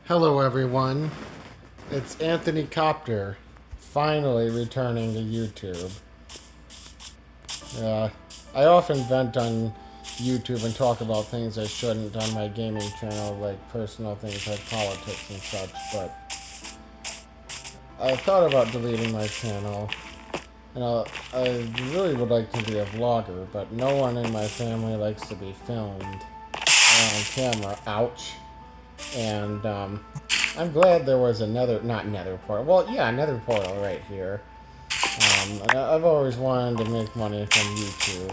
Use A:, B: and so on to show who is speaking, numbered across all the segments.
A: Hello, everyone. It's Anthony Copter, finally returning to YouTube. I often vent on YouTube and talk about things I shouldn't on my gaming channel, like personal things like politics and such, but I thought about deleting my channel, and I really would like to be a vlogger, but no one in my family likes to be filmed on camera. Ouch. And, I'm glad there was a nether portal. Well, yeah, nether portal right here. And I've always wanted to make money from YouTube.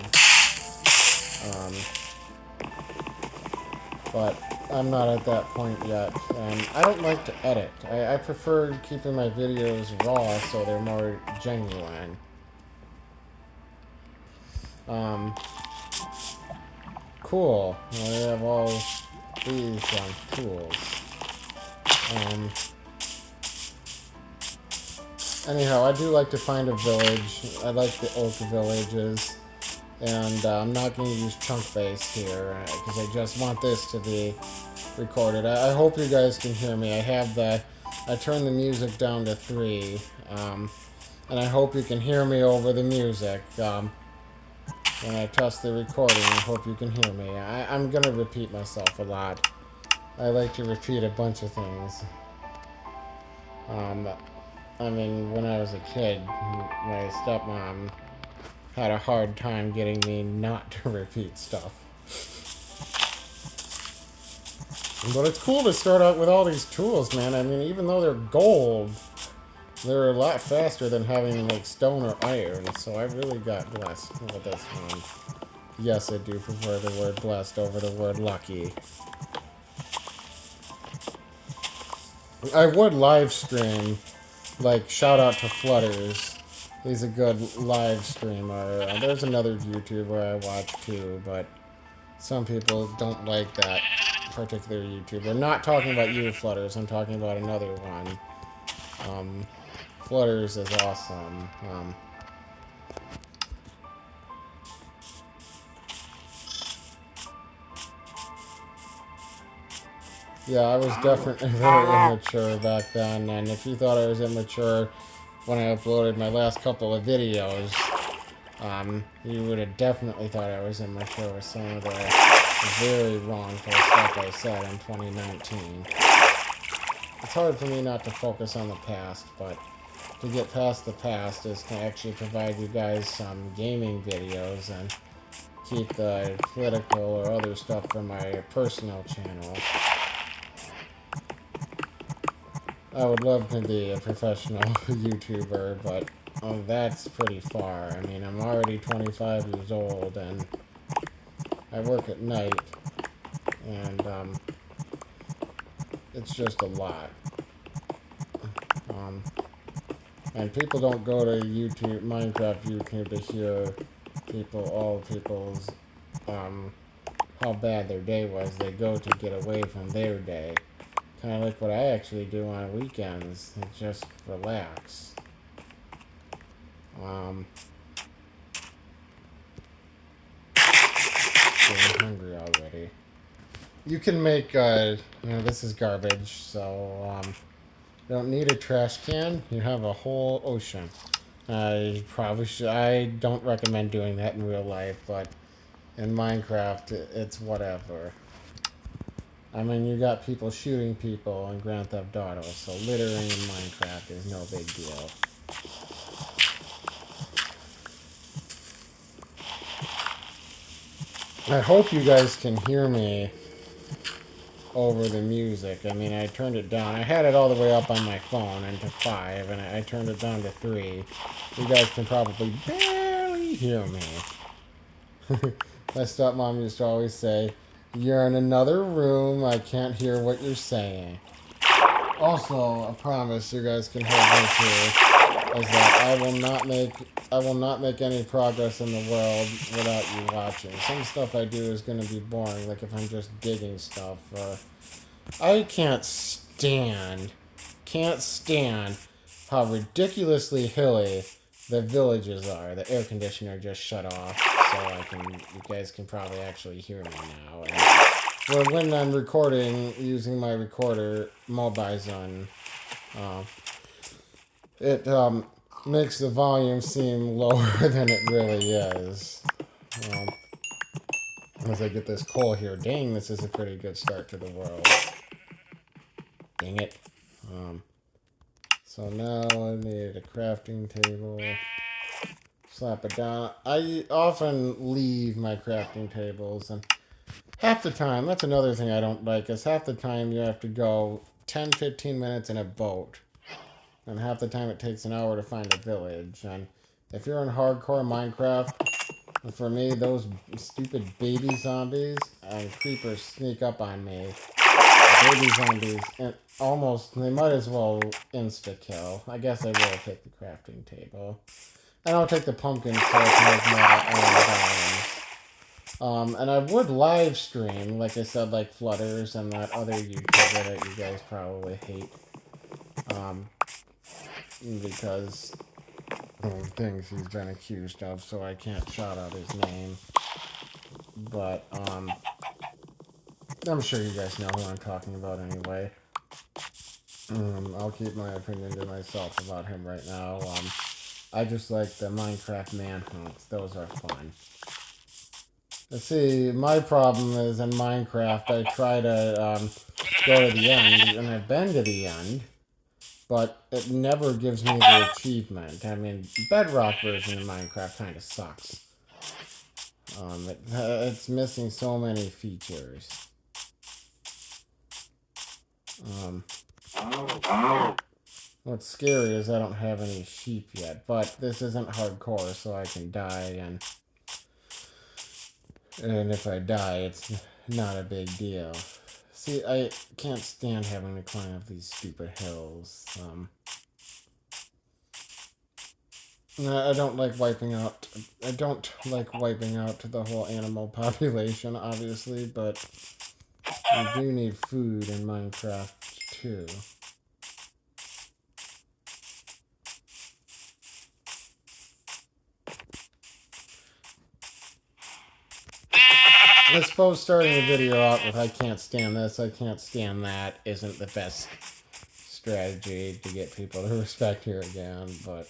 A: But I'm not at that point yet. And I don't like to edit. I prefer keeping my videos raw so they're more genuine. Cool. I have all these tools. Anyhow, I do like to find a village. I like the oak villages. And I'm not going to use chunk base here, because I just want this to be recorded. I hope you guys can hear me. I turned the music down to 3. And I hope you can hear me over the music. When I test the recording, I hope you can hear me. I'm going to repeat myself a lot. I like to repeat a bunch of things. I mean, when I was a kid, my stepmom had a hard time getting me not to repeat stuff. But it's cool to start out with all these tools, man. I mean, even though they're gold, they're a lot faster than having to make stone or iron, so I really got blessed with this one. Yes, I do prefer the word blessed over the word lucky. I would live stream, like, shout out to Flutters. He's a good live streamer. There's another YouTuber I watch too, but some people don't like that particular YouTuber. Not talking about you, Flutters. I'm talking about another one. Flutters is awesome. Yeah, I was definitely very immature back then, and if you thought I was immature when I uploaded my last couple of videos, you would have definitely thought I was immature with some of the very wrongful stuff I said in 2019. It's hard for me not to focus on the past, but to get past the past is to actually provide you guys some gaming videos and keep the political or other stuff from my personal channel. I would love to be a professional YouTuber, but that's pretty far. I mean, I'm already 25 years old, and I work at night, and it's just a lot. And people don't go to YouTube, Minecraft YouTube, to hear all people's, how bad their day was. They go to get away from their day. Kind of like what I actually do on weekends, and just relax. I'm hungry already. You can make, this is garbage, so, you don't need a trash can. You have a whole ocean. I probably should, I don't recommend doing that in real life, but in Minecraft, it's whatever. I mean, you got people shooting people in Grand Theft Auto, so littering in Minecraft is no big deal. I hope you guys can hear me over the music. I mean, I turned it down. I had it all the way up on my phone and to 5, and I turned it down to 3. You guys can probably barely hear me. My stepmom used to always say, "You're in another room, I can't hear what you're saying." Also, a promise you guys can hold me to is that I will not make any progress in the world without you watching. Some stuff I do is going to be boring, like if I'm just digging stuff. I can't stand how ridiculously hilly the villages are. The air conditioner just shut off, so you guys can probably actually hear me now. And for when I'm recording using my recorder, Mobizon, it makes the volume seem lower than it really is. As I get this coal here. Dang, this is a pretty good start to the world. Dang it. So now I need a crafting table. Slap it down. I often leave my crafting tables, and half the time, that's another thing I don't like, is half the time you have to go 10-15 minutes in a boat. And half the time it takes an hour to find a village. And if you're in hardcore Minecraft, for me, those stupid baby zombies and creepers sneak up on me. Baby zombies, and almost, they might as well insta-kill. I guess I will take the crafting table. And I'll take the pumpkin so I can make my own diamonds. And I would live stream, like I said, like Flutters and that other YouTuber that you guys probably hate. Because of things he's been accused of, so I can't shout out his name. But, I'm sure you guys know who I'm talking about anyway. I'll keep my opinion to myself about him right now. I just like the Minecraft manhunts. Those are fun. Let's see, my problem is in Minecraft, I try to go to the end, and I've been to the end, but it never gives me the achievement. I mean, Bedrock version of Minecraft kind of sucks. It's missing so many features. What's scary is I don't have any sheep yet, but this isn't hardcore, so I can die, and if I die, it's not a big deal. See, I can't stand having to climb up these stupid hills. I don't like wiping out. I don't like wiping out the whole animal population, obviously, but you do need food in Minecraft too. I suppose starting a video out with I can't stand this, I can't stand that isn't the best strategy to get people to respect you again, but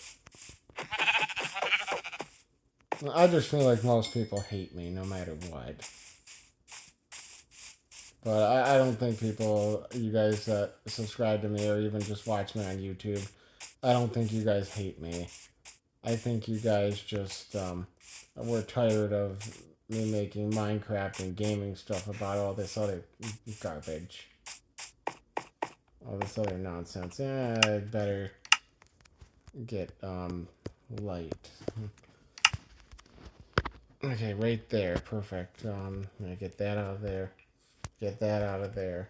A: I just feel like most people hate me no matter what. But I don't think people, you guys that subscribe to me or even just watch me on YouTube, I don't think you guys hate me. I think you guys just, were tired of me making Minecraft and gaming stuff about all this other garbage. All this other nonsense. I better get, light. Okay, right there. Perfect. I'm gonna get that out of there. Get that out of there.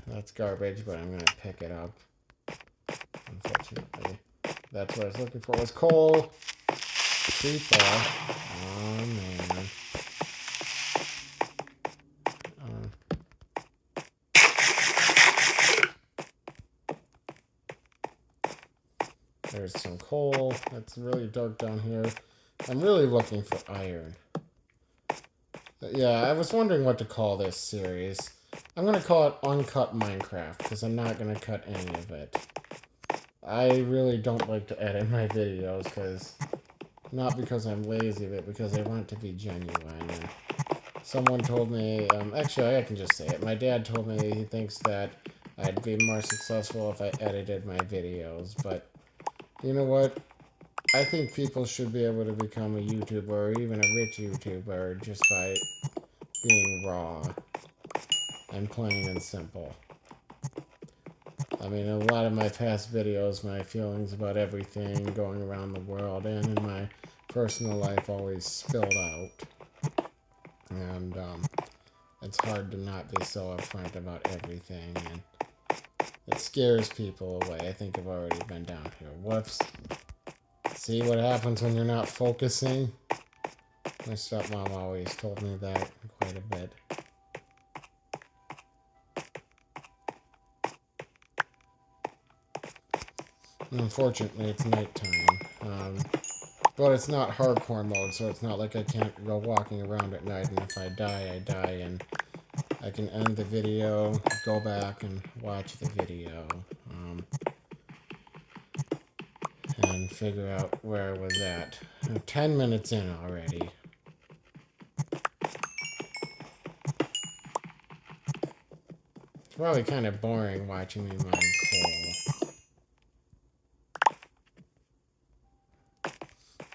A: That's garbage, but I'm gonna pick it up. Unfortunately. That's what I was looking for. Was coal. Creeper. Oh, man. There's some coal. It's really dark down here. I'm really looking for iron. But yeah, I was wondering what to call this series. I'm going to call it Uncut Minecraft, because I'm not going to cut any of it. I really don't like to edit my videos, not because I'm lazy, but because I want it to be genuine. And someone told me, actually I can just say it, my dad told me he thinks that I'd be more successful if I edited my videos, but you know what? I think people should be able to become a YouTuber, or even a rich YouTuber, just by being raw and plain and simple. I mean, a lot of my past videos, my feelings about everything going around the world and in my personal life always spilled out. And it's hard to not be so upfront about everything, and it scares people away. I think I've already been down here. Whoops. See what happens when you're not focusing? My stepmom always told me that quite a bit. Unfortunately, it's nighttime. But it's not hardcore mode, so it's not like I can't go walking around at night, and if I die, I die, and I can end the video, go back and watch the video, and figure out where I was at. I'm 10 minutes in already. It's probably kind of boring watching me mine coal.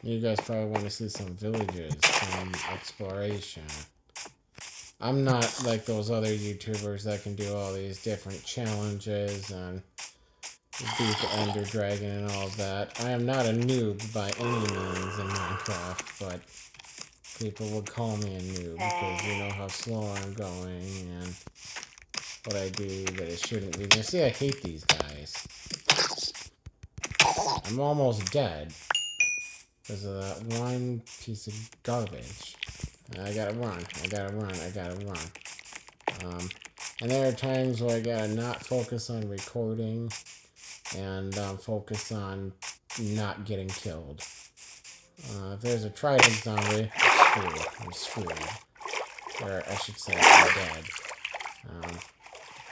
A: You guys probably want to see some villages, some exploration. I'm not like those other YouTubers that can do all these different challenges and beat the Ender Dragon and all of that. I am not a noob by any means in Minecraft, but people would call me a noob because you know how slow I'm going and what I do that it shouldn't be. You see, I hate these guys. I'm almost dead because of that one piece of garbage. I gotta run. I gotta run. I gotta run. And there are times where I gotta not focus on recording and focus on not getting killed. If there's a trident zombie, I'm screwed. Or I should say, I'm dead.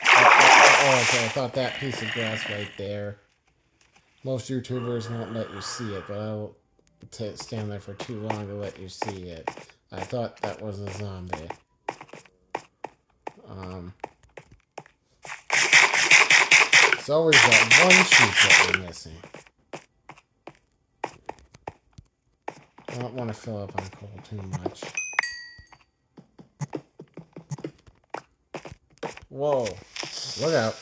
A: Okay, I thought that piece of grass right there. Most YouTubers won't let you see it, but I'll stand there for too long to let you see it. I thought that was a zombie. It's always that one sheep that we're missing. I don't want to fill up on coal too much. Whoa. Look out.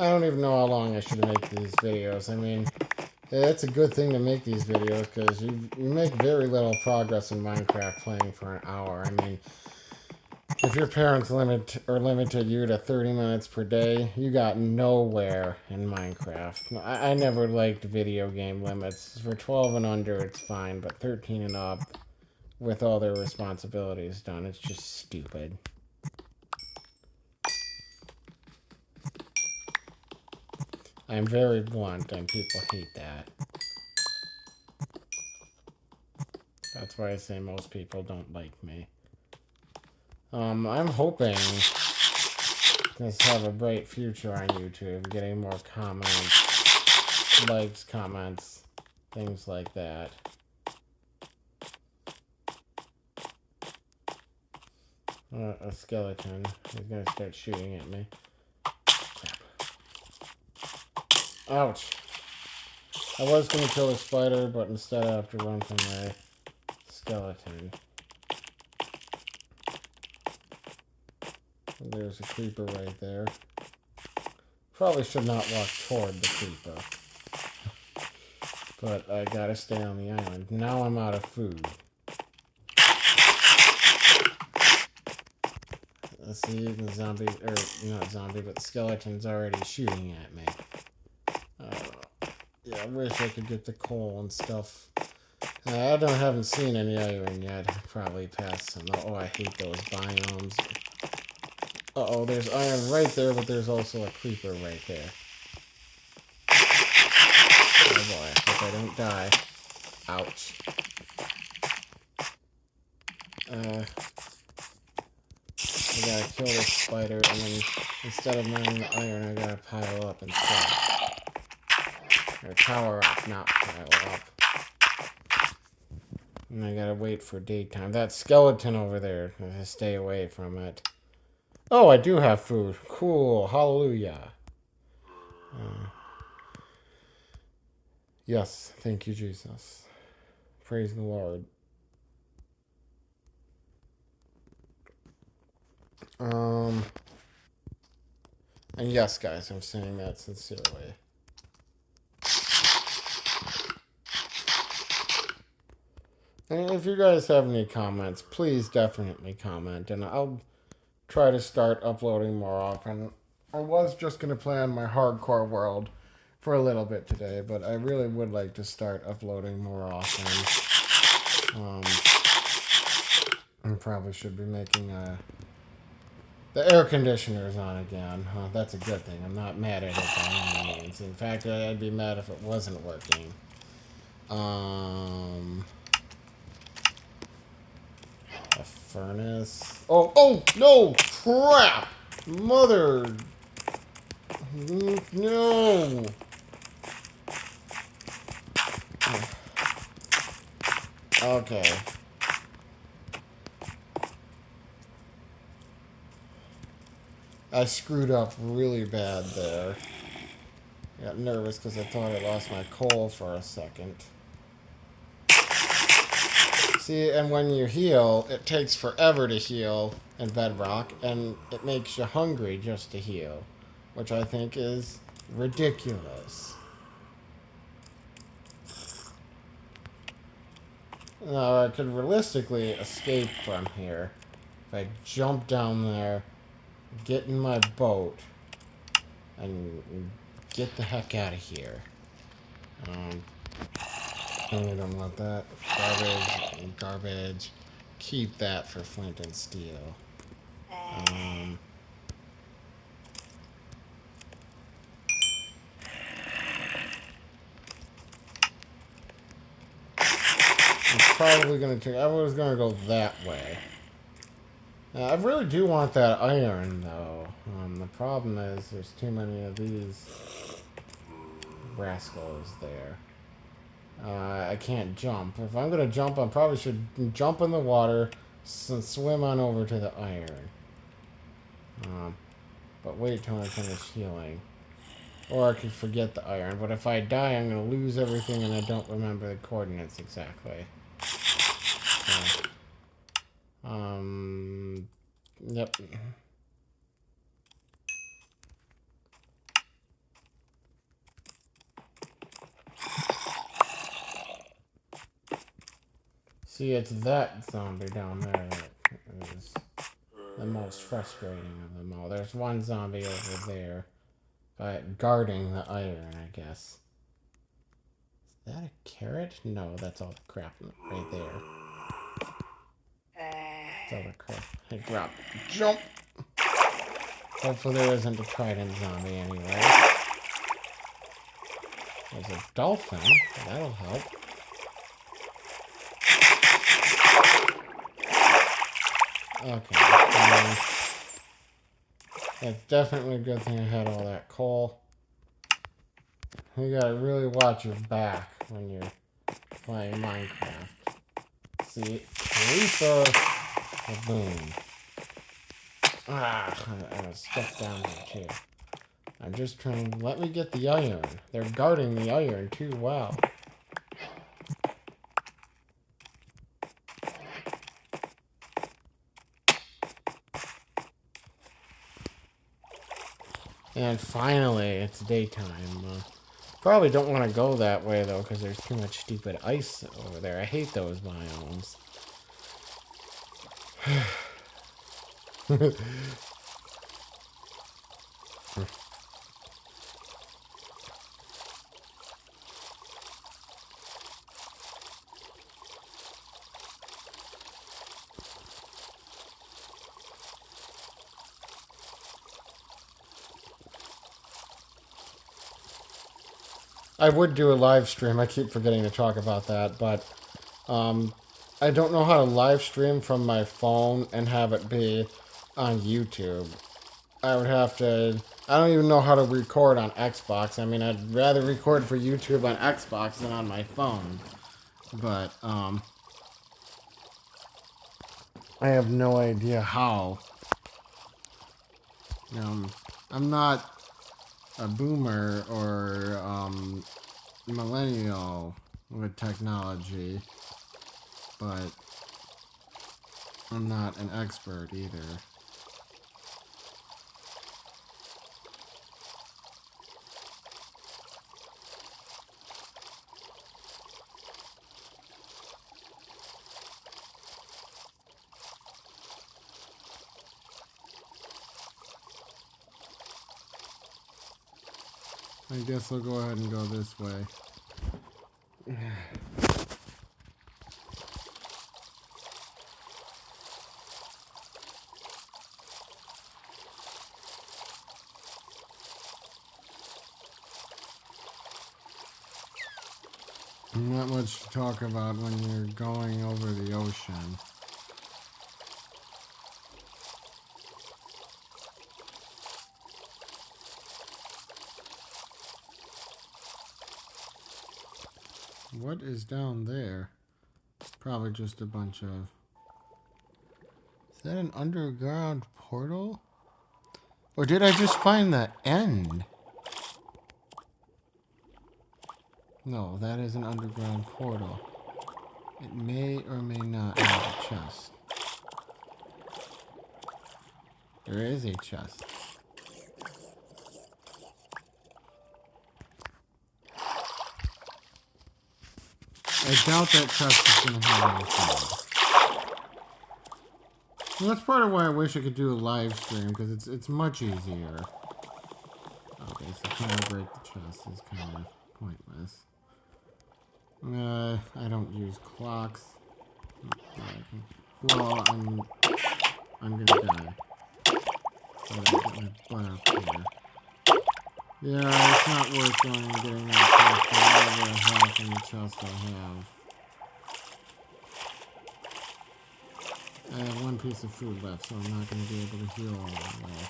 A: I don't even know how long I should make these videos. I mean, it's a good thing to make these videos because you make very little progress in Minecraft playing for an hour. I mean, if your parents limited you to 30 minutes per day, you got nowhere in Minecraft. I never liked video game limits. For 12 and under, it's fine, but 13 and up, with all their responsibilities done, it's just stupid. I'm very blunt, and people hate that. That's why I say most people don't like me. I'm hoping to have a bright future on YouTube, getting more comments, likes, comments, things like that. A skeleton is gonna start shooting at me. Ouch. I was going to kill a spider, but instead I have to run from a skeleton. There's a creeper right there. Probably should not walk toward the creeper. But I gotta stay on the island. Now I'm out of food. Let's see, the zombie, or not zombie, but the skeleton's already shooting at me. Yeah, I wish I could get the coal and stuff. I haven't seen any iron yet. Probably past some. Oh, I hate those biomes. Uh-oh, there's iron right there, but there's also a creeper right there. Oh boy, hope I don't die. Ouch. I gotta kill this spider, and then instead of mining the iron, I gotta pile up instead. Or tower up, not pile up. And I gotta wait for daytime. That skeleton over there, I gotta stay away from it. Oh, I do have food. Cool. Hallelujah. Yes, thank you, Jesus. Praise the Lord. And yes, guys, I'm saying that sincerely. And if you guys have any comments, please definitely comment, and I'll try to start uploading more often. I was just going to play on my hardcore world for a little bit today, but I really would like to start uploading more often. I probably should be making the air conditioner's on again. That's a good thing. I'm not mad at it by any means. In fact, I'd be mad if it wasn't working. Um, a furnace. Oh, oh, no! Crap! Mother... No! Okay. I screwed up really bad there. I got nervous because I thought I lost my coal for a second. See, and when you heal, it takes forever to heal in Bedrock, and it makes you hungry just to heal, which I think is ridiculous. Now, I could realistically escape from here if I jump down there, get in my boat, and get the heck out of here. I don't want that. Garbage, garbage. Keep that for flint and steel. It's probably going to take... I was going to go that way. I really do want that iron, though. The problem is there's too many of these rascals there. I can't jump. If I'm going to jump, I probably should jump in the water and swim on over to the iron. But wait till I finish healing. Or I could forget the iron. But if I die, I'm going to lose everything and I don't remember the coordinates exactly. So, yep. See, it's that zombie down there that is the most frustrating of them all. There's one zombie over there, guarding the iron, I guess. Is that a carrot? No, that's all the crap right there. That's all the crap. Hey, drop. Jump! Hopefully there isn't a trident zombie anyway. There's a dolphin. That'll help. Okay. It's definitely a good thing I had all that coal. You gotta really watch your back when you're playing Minecraft. See? Creeper! Boom. Ah, I was stuck down there too. I'm just trying to let me get the iron. They're guarding the iron too well. And finally, it's daytime. Probably don't want to go that way though, because there's too much stupid ice over there. I hate those biomes. I would do a live stream. I keep forgetting to talk about that, but I don't know how to live stream from my phone and have it be on YouTube. I would have to... I don't even know how to record on Xbox. I mean, I'd rather record for YouTube on Xbox than on my phone. But, I have no idea how. I'm not a boomer or, millennial with technology, but I'm not an expert either. I guess I'll go ahead and go this way. Not much to talk about when you're going over the ocean. What is down there? Probably just a bunch of... Is that an underground portal? Or did I just find the end? No, that is an underground portal. It may or may not have a chest. There is a chest. I doubt that chest is going to have anything. Well, that's part of why I wish I could do a live stream, because it's much easier. Okay, so trying to break the chest is kind of pointless. I don't use clocks. Well, I'm gonna die. But I get my butt up here. Yeah, it's not worth going and getting that chest. I have a health in the chest I have. I have one piece of food left, so I'm not going to be able to heal all that way.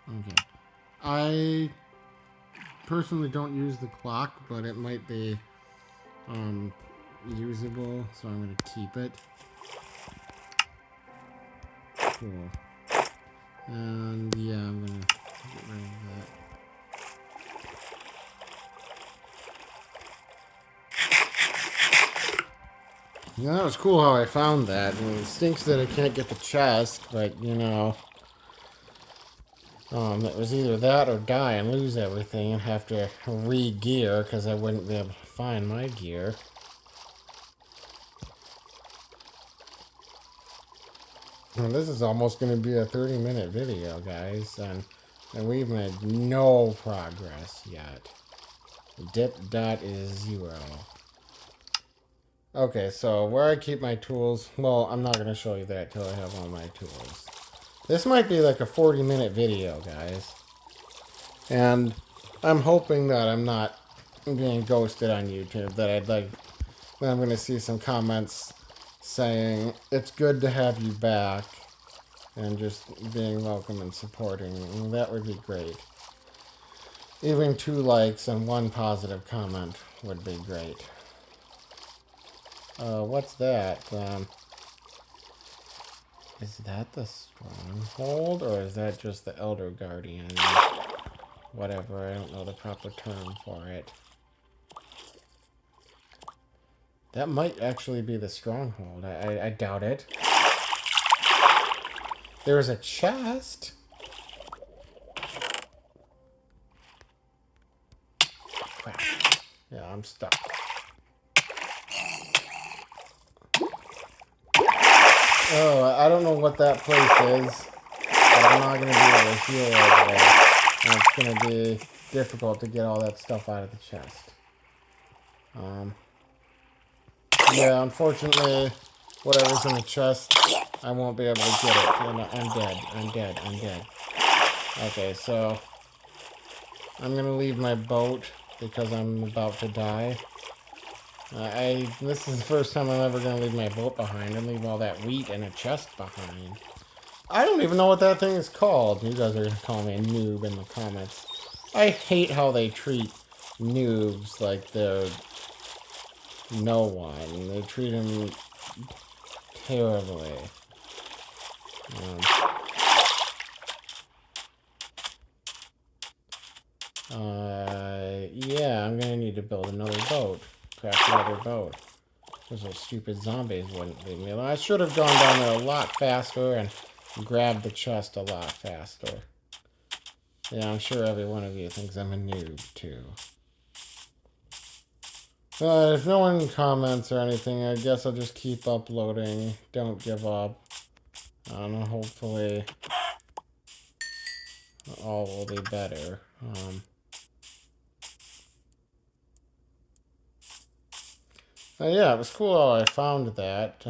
A: Okay. I personally don't use the clock, but it might be usable, so I'm going to keep it. Cool. And yeah, I'm going to get rid of that. Yeah, that was cool how I found that. I mean, it stinks that I can't get the chest, but you know, it was either that or die and lose everything and have to re-gear because I wouldn't be able to find my gear. Well, this is almost going to be a 30-minute video, guys, and we've made no progress yet. The dip dot is 0. Okay, so where I keep my tools, well, I'm not going to show you that till I have all my tools. This might be like a 40-minute video, guys. And I'm hoping that I'm not being ghosted on YouTube, that I'm going to see some comments saying, it's good to have you back, and just being welcome and supporting. And that would be great. Even 2 likes and 1 positive comment would be great. What's that? Is that the stronghold, or is that just the Elder Guardian? Whatever, I don't know the proper term for it. That might actually be the stronghold. I doubt it. There's a chest. Crap. Yeah, I'm stuck. Oh, I don't know what that place is, but I'm not going to be able to heal over there. And it's going to be difficult to get all that stuff out of the chest. Yeah, unfortunately, whatever's in the chest, I won't be able to get it. I'm dead. I'm dead. Okay, so I'm going to leave my boat because I'm about to die. This is the first time I'm ever going to leave my boat behind and leave all that wheat and a chest behind. I don't even know what that thing is called. You guys are going to call me a noob in the comments. I hate how they treat noobs like they're no one. They treat them terribly. Yeah, I'm going to need to build another boat. Craft another boat. Those little stupid zombies wouldn't leave me alone. I should have gone down there a lot faster and grabbed the chest a lot faster. Yeah, I'm sure every one of you thinks I'm a noob, too. If no one comments or anything, I guess I'll just keep uploading. Don't give up. I don't know, hopefully all will be better. Yeah, it was cool how I found that.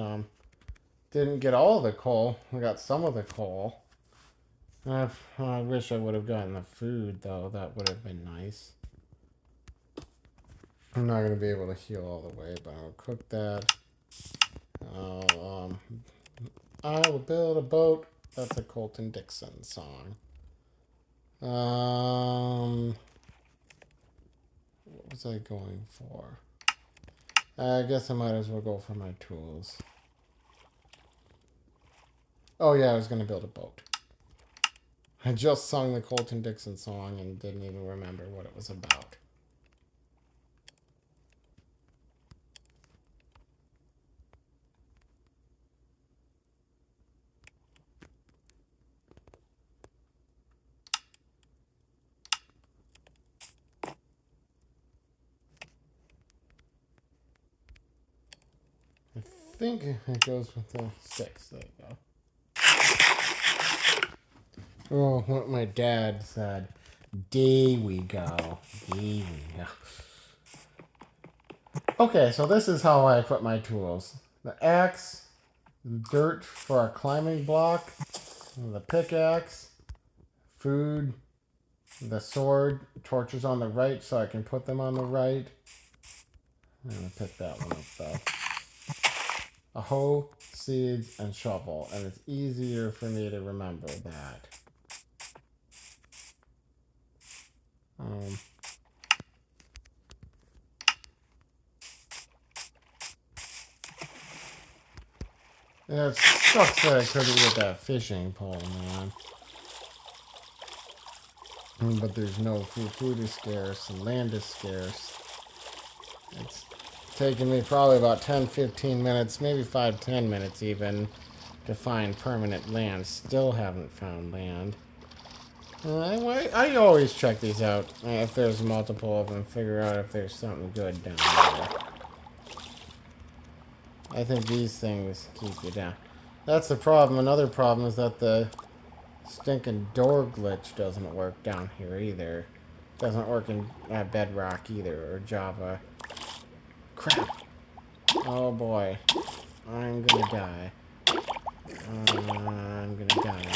A: Didn't get all the coal. I got some of the coal. I wish I would have gotten the food, though. That would have been nice. I'm not going to be able to heal all the way, but I'll cook that. I will build a boat. That's a Colton Dixon song. What was I going for? I guess I might as well go for my tools. Oh yeah, I was going to build a boat. I just sung the Colton Dixon song and didn't even remember what it was about. I think it goes with the sticks. There you go. Oh, what my dad said. There we go. There we go. Okay, so this is how I put my tools. The axe, dirt for a climbing block, the pickaxe, food, the sword, torches on the right so I can put them on the right. I'm going to pick that one up though. A hoe, seeds, and shovel, and it's easier for me to remember that. Yeah, it sucks that I couldn't get that fishing pole, man. But there's no food. Food is scarce, and land is scarce. It's taken me probably about 10-15 minutes, maybe 5-10 minutes even, to find permanent land. Still haven't found land. I always check these out if there's multiple of them, figure out if there's something good down there. I think these things keep you down. That's the problem. Another problem is that the stinking door glitch doesn't work down here either. Doesn't work in Bedrock either, or Java. Crap! Oh boy. I'm gonna die. I'm gonna die.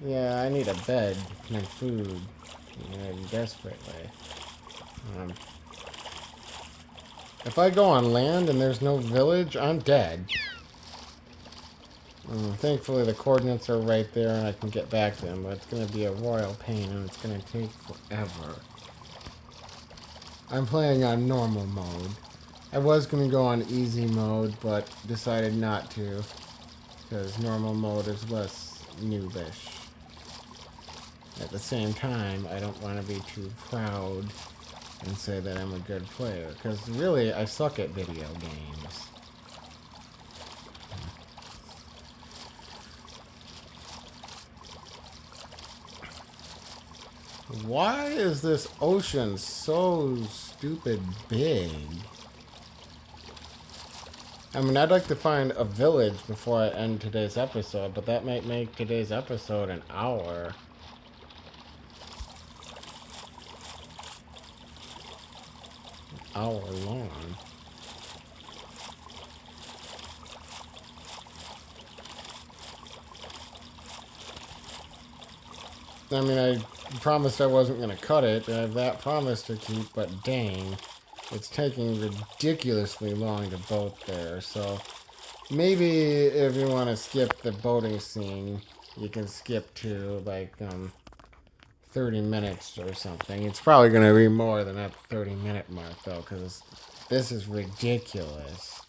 A: Yeah, I need a bed and food. Desperately. If I go on land and there's no village, I'm dead. Thankfully, the coordinates are right there and I can get back to them, but it's going to be a royal pain and it's going to take forever. I'm playing on normal mode. I was going to go on easy mode, but decided not to, because normal mode is less noobish. At the same time, I don't want to be too proud and say that I'm a good player, because really, I suck at video games. Why is this ocean so stupid big? I mean, I'd like to find a village before I end today's episode, but that might make today's episode an hour. Hour long. I mean, I promised I wasn't going to cut it. I have that promise to keep, but dang. It's taking ridiculously long to boat there, so maybe if you want to skip the boating scene, you can skip to, like, 30 minutes or something. It's probably going to be more than that 30-minute mark, though, because this is ridiculous.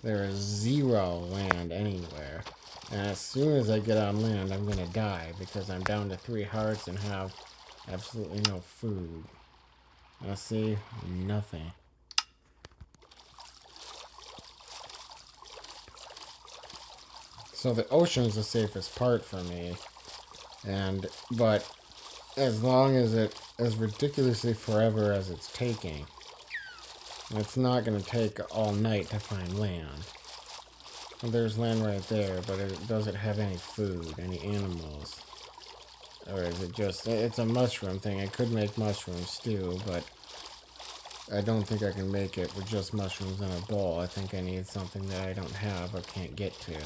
A: There is zero land anywhere. And as soon as I get on land, I'm going to die, because I'm down to 3 hearts and have absolutely no food. I see nothing. So the ocean's the safest part for me. But as long as it is ridiculously forever as it's taking, it's not going to take all night to find land. Well, there's land right there, but does it have any food, any animals? Or is it just, it's a mushroom thing. I could make mushroom stew, but I don't think I can make it with just mushrooms in a bowl. I think I need something that I don't have or can't get to.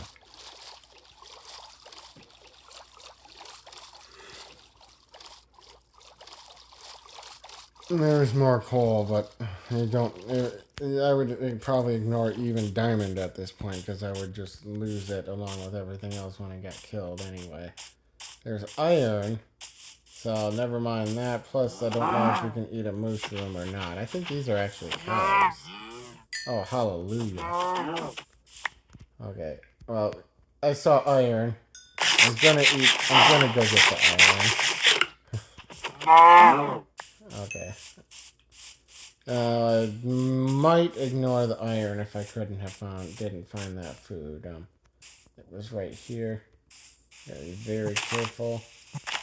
A: There's more coal, but you don't. I would probably ignore even diamond at this point because I would just lose it along with everything else when I got killed anyway. There's iron, so never mind that. Plus, I don't know if you can eat a mushroom or not. I think these are actually cows. Oh, hallelujah. Okay, well, I saw iron. I'm gonna eat. I'm gonna go get the iron. Okay. I might ignore the iron if I didn't find that food. It was right here. Gotta be very careful.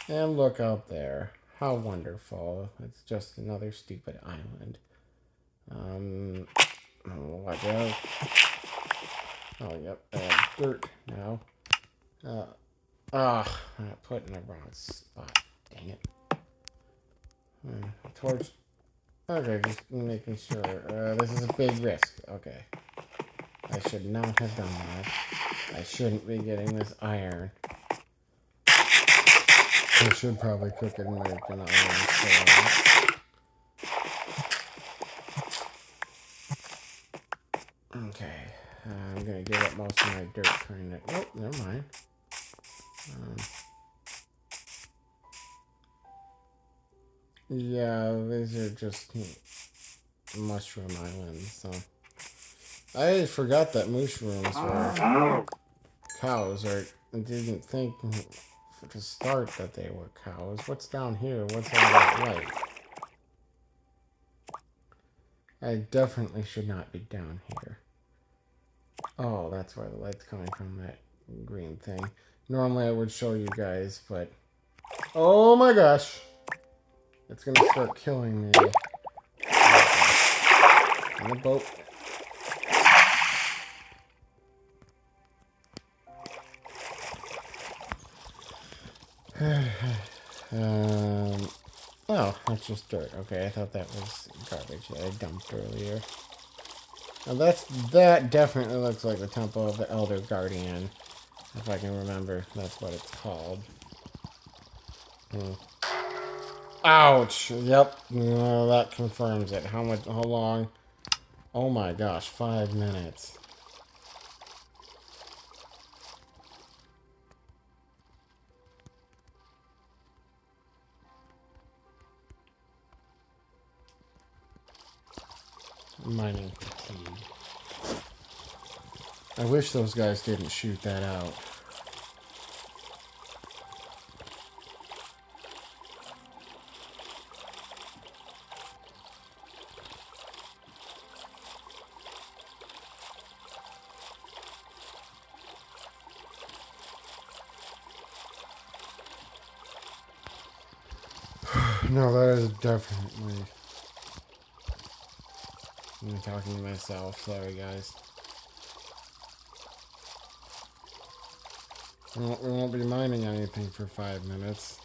A: And look out there. How wonderful. It's just another stupid island. Watch out. Oh, yep, I have dirt now. I put in the wrong spot. Dang it. Torch. Okay, just making sure. This is a big risk. Okay. I should not have done that. I shouldn't be getting this iron. I should probably cook it and make an iron sword. Okay. I'm gonna give up most of my dirt trying to... Oh, never mind. Yeah, these are just mushroom islands, so... I forgot that mushrooms were cows, or I didn't think to start that they were cows. What's down here? What's all that light? I definitely should not be down here. Oh, that's where the light's coming from, that green thing. Normally I would show you guys, but... Oh my gosh! It's gonna start killing me. In the boat. Oh, that's just dirt. Okay, I thought that was garbage that I dumped earlier. Now that definitely looks like the Temple of the Elder Guardian. If I can remember, that's what it's called. Ouch! Yep, that confirms it. How long? Oh my gosh, 5 minutes. Mining fatigue. I wish those guys didn't shoot that out. No, that is definitely... I'm talking to myself. Sorry, guys. We won't be mining anything for 5 minutes.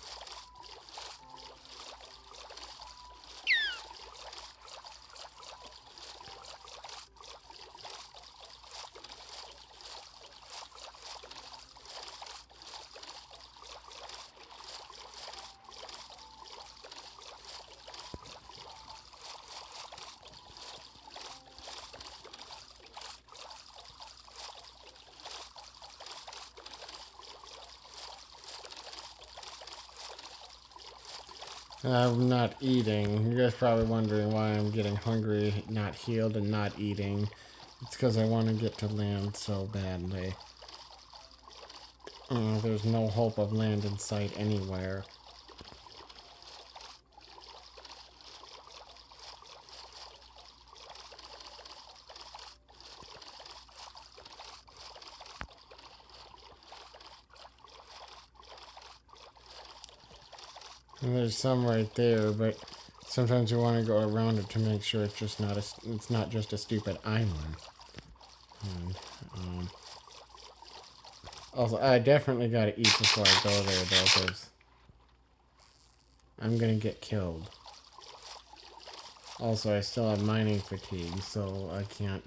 A: I'm not eating. You guys probably wondering why I'm getting hungry, not healed, and not eating. It's because I want to get to land so badly. There's no hope of land in sight anywhere. And there's some right there, but sometimes you want to go around it to make sure it's not just a stupid island. And, also, I definitely gotta eat before I go there, though, because I'm gonna get killed. Also, I still have mining fatigue, so I can't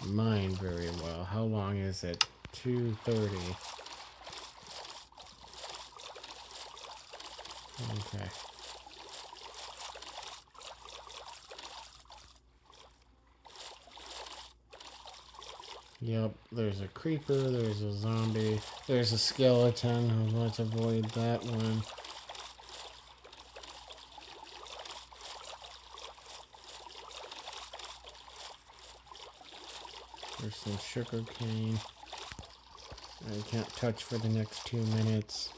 A: mine very well. How long is it? 2:30. Okay. Yep, there's a creeper, there's a zombie, there's a skeleton. Let's avoid that one. There's some sugar cane. I can't touch for the next 2 minutes.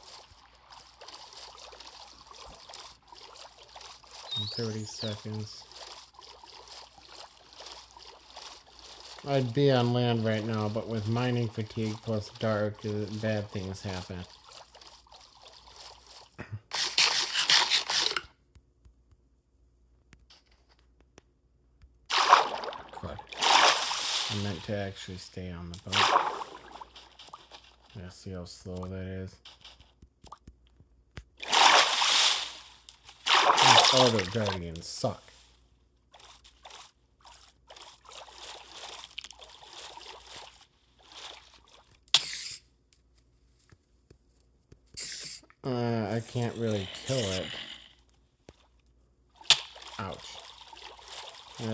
A: And 30 seconds. I'd be on land right now, but with mining fatigue plus dark, bad things happen. Good. I meant to actually stay on the boat. Yeah, see how slow that is. These auto guardians suck. I can't really kill it. Ouch.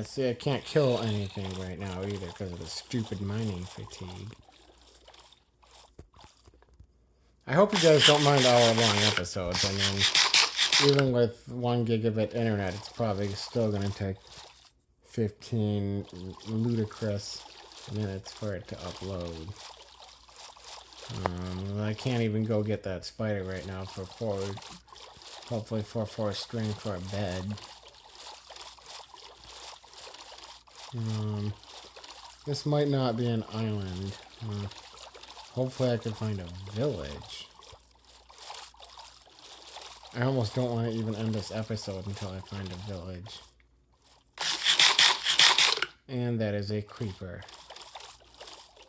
A: See, I can't kill anything right now either because of the stupid mining fatigue. I hope you guys don't mind hour-long episodes. I mean, even with 1 gigabit internet, it's probably still going to take 15 ludicrous minutes for it to upload. I can't even go get that spider right now for 4, hopefully for a string for a bed. This might not be an island. Hopefully I can find a village. I almost don't want to even end this episode until I find a village. And that is a creeper.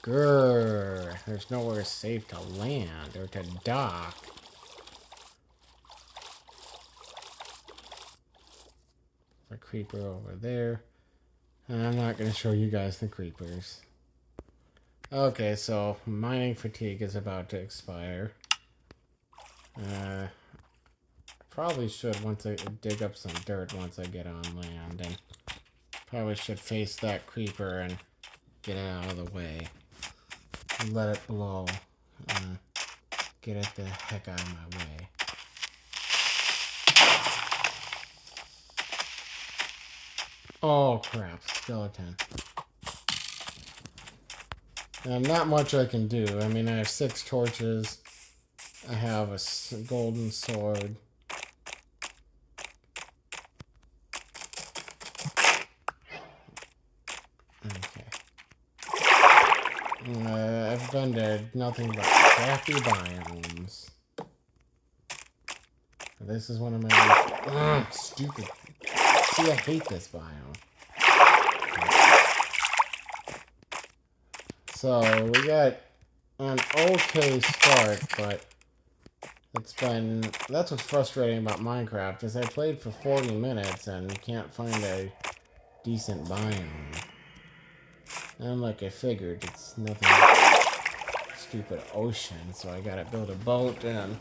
A: Grrr. There's nowhere safe to land or to dock. There's a creeper over there. And I'm not going to show you guys the creepers. Okay, so mining fatigue is about to expire. Probably should once I dig up some dirt once I get on land, and probably should face that creeper and get it out of the way. And let it blow. Get it the heck out of my way. Oh crap, skeleton. Not much I can do. I mean, I have 6 torches. I have a golden sword. Okay. I've been to nothing but crappy biomes. This is one of my stupid. See, I hate this biome. So we got an okay start, but that's what's frustrating about Minecraft is I played for 40 minutes and can't find a decent biome. And like I figured, it's nothing but stupid ocean, so I gotta build a boat and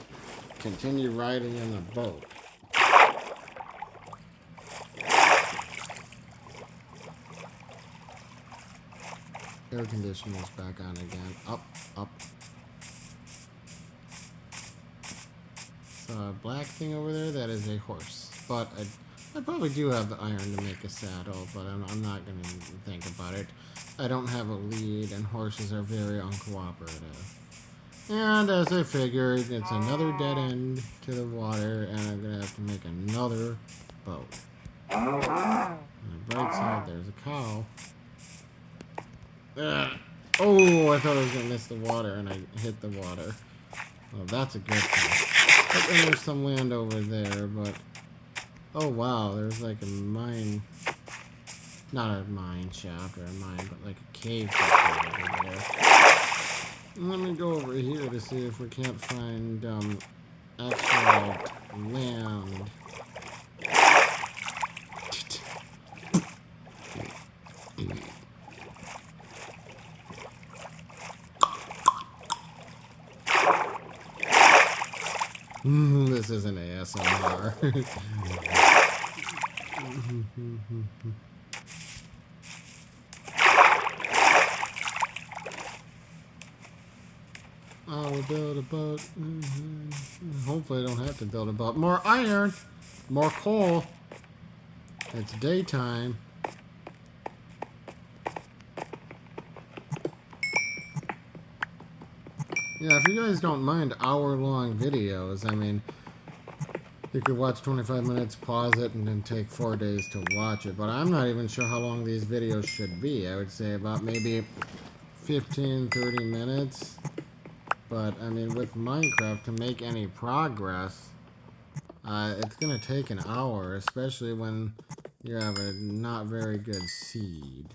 A: continue riding in the boat. Air conditioner's back on again. Up. So a black thing over there, that is a horse. But I probably do have the iron to make a saddle, but I'm not going to think about it. I don't have a lead, and horses are very uncooperative. And as I figured, it's another dead end to the water, and I'm going to have to make another boat. On the bright side, there's a cow. Oh, I thought I was going to miss the water, and I hit the water. Well, that's a good thing. But then there's some land over there, but... Oh, wow, there's like a mine... Not a mine shaft or a mine, but like a cave system over there. Let me go over here to see if we can't find, actual land. This isn't ASMR. build a boat. Hopefully I don't have to build a boat. More iron. More coal. It's daytime. Yeah, if you guys don't mind hour-long videos, I mean, you could watch 25 minutes, pause it, and then take 4 days to watch it. But I'm not even sure how long these videos should be. I would say about maybe 15, 30 minutes. But, I mean, with Minecraft, to make any progress, it's going to take an hour, especially when you have a not very good seed.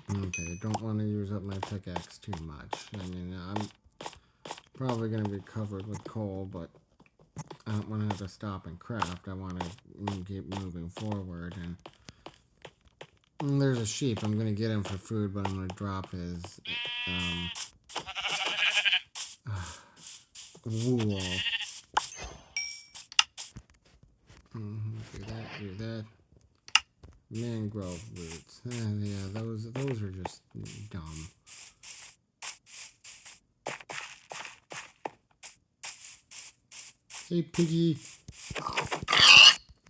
A: Okay, don't want to use up my pickaxe too much. I mean, I'm probably going to be covered with coal, but I don't want to have to stop and craft. I want to keep moving forward. And there's a sheep. I'm going to get him for food, but I'm going to drop his wool. Do that. Mangrove roots. Yeah, those are just dumb. Hey, Piggy.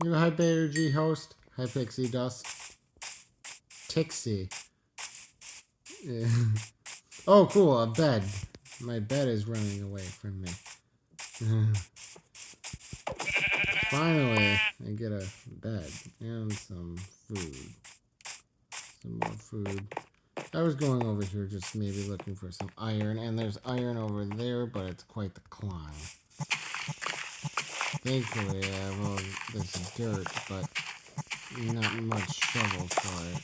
A: You a high energy host? Hi, Pixie Dust. Tixie. Yeah. Oh, cool, a bed. My bed is running away from me. Finally, I get a bed and some food. Some more food. I was going over here just maybe looking for some iron, and there's iron over there, but it's quite the climb. Thankfully, I have all this dirt, but not much shovel for it.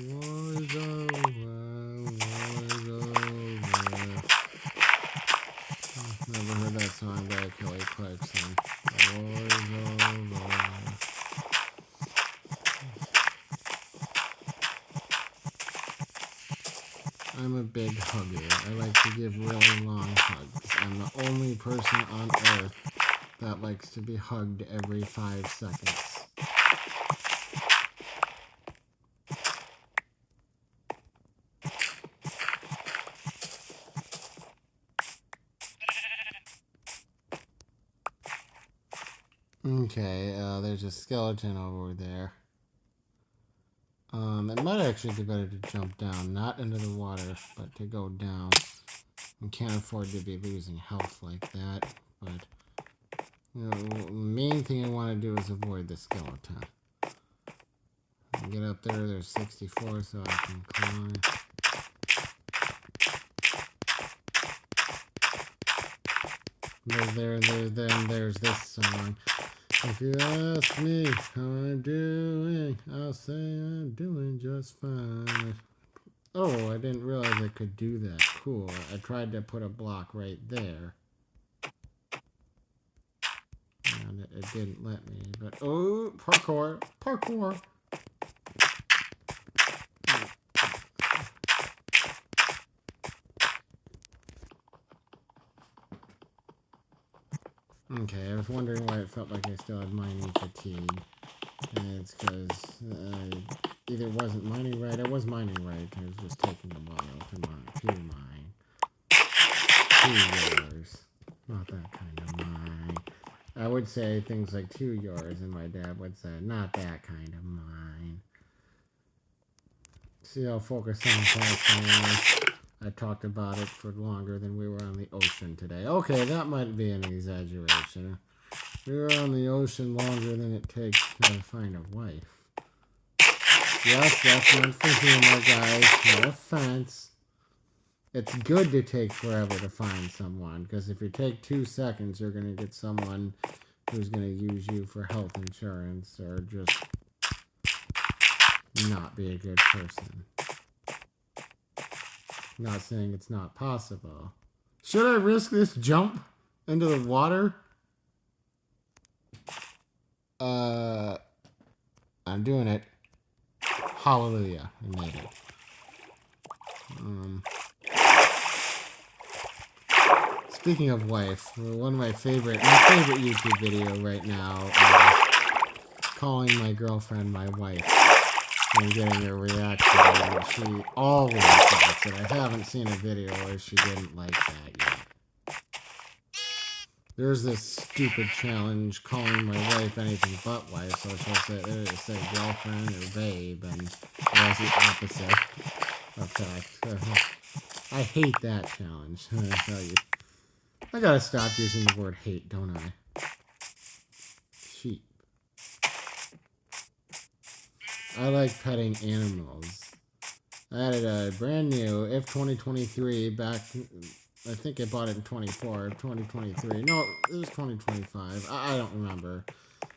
A: War's over, war's over. Never heard that song by Kelly Clarkson. War's over. I'm a big hugger. I like to give really long hugs. I'm the only person on earth that likes to be hugged every 5 seconds. Okay, there's a skeleton over there. It might actually be better to jump down, not into the water, but to go down. I can't afford to be losing health like that, but the main thing I want to do is avoid the skeleton. Get up there, there's 64, so I can climb. There's this song. If you ask me how I'm doing, I'll say I'm doing just fine. Oh, I didn't realize I could do that. Cool. I tried to put a block right there. And it didn't let me. But, oh, parkour. Parkour. Okay, I was wondering why it felt like I still had mining fatigue. And it's because either it wasn't mining right, I was mining right, I was just taking a while to mine. 2 yours. Not that kind of mine. I would say things like 2 yours, and my dad would say, not that kind of mine. See, I'll focus on the past. I talked about it for longer than we were on the ocean today. Okay, that might be an exaggeration. We were on the ocean longer than it takes to find a wife. Yes, that's meant for humor, guys. No offense. It's good to take forever to find someone, because if you take 2 seconds, you're going to get someone who's going to use you for health insurance or just not be a good person. Not saying it's not possible. Should I risk this jump into the water? I'm doing it. Hallelujah. I made it. Speaking of wife, my favorite YouTube video right now calling my girlfriend my wife and getting her reaction. And she always likes it. I haven't seen a video where she didn't like that yet. There's this stupid challenge calling my wife anything but wife, so she'll say girlfriend or babe, and it has the opposite effect. I hate that challenge, I tell you. I gotta stop using the word hate, don't I? Sheep. I like petting animals. I added a brand new If 2023 back... I think I bought it in 2023. No, it was 2025. I don't remember.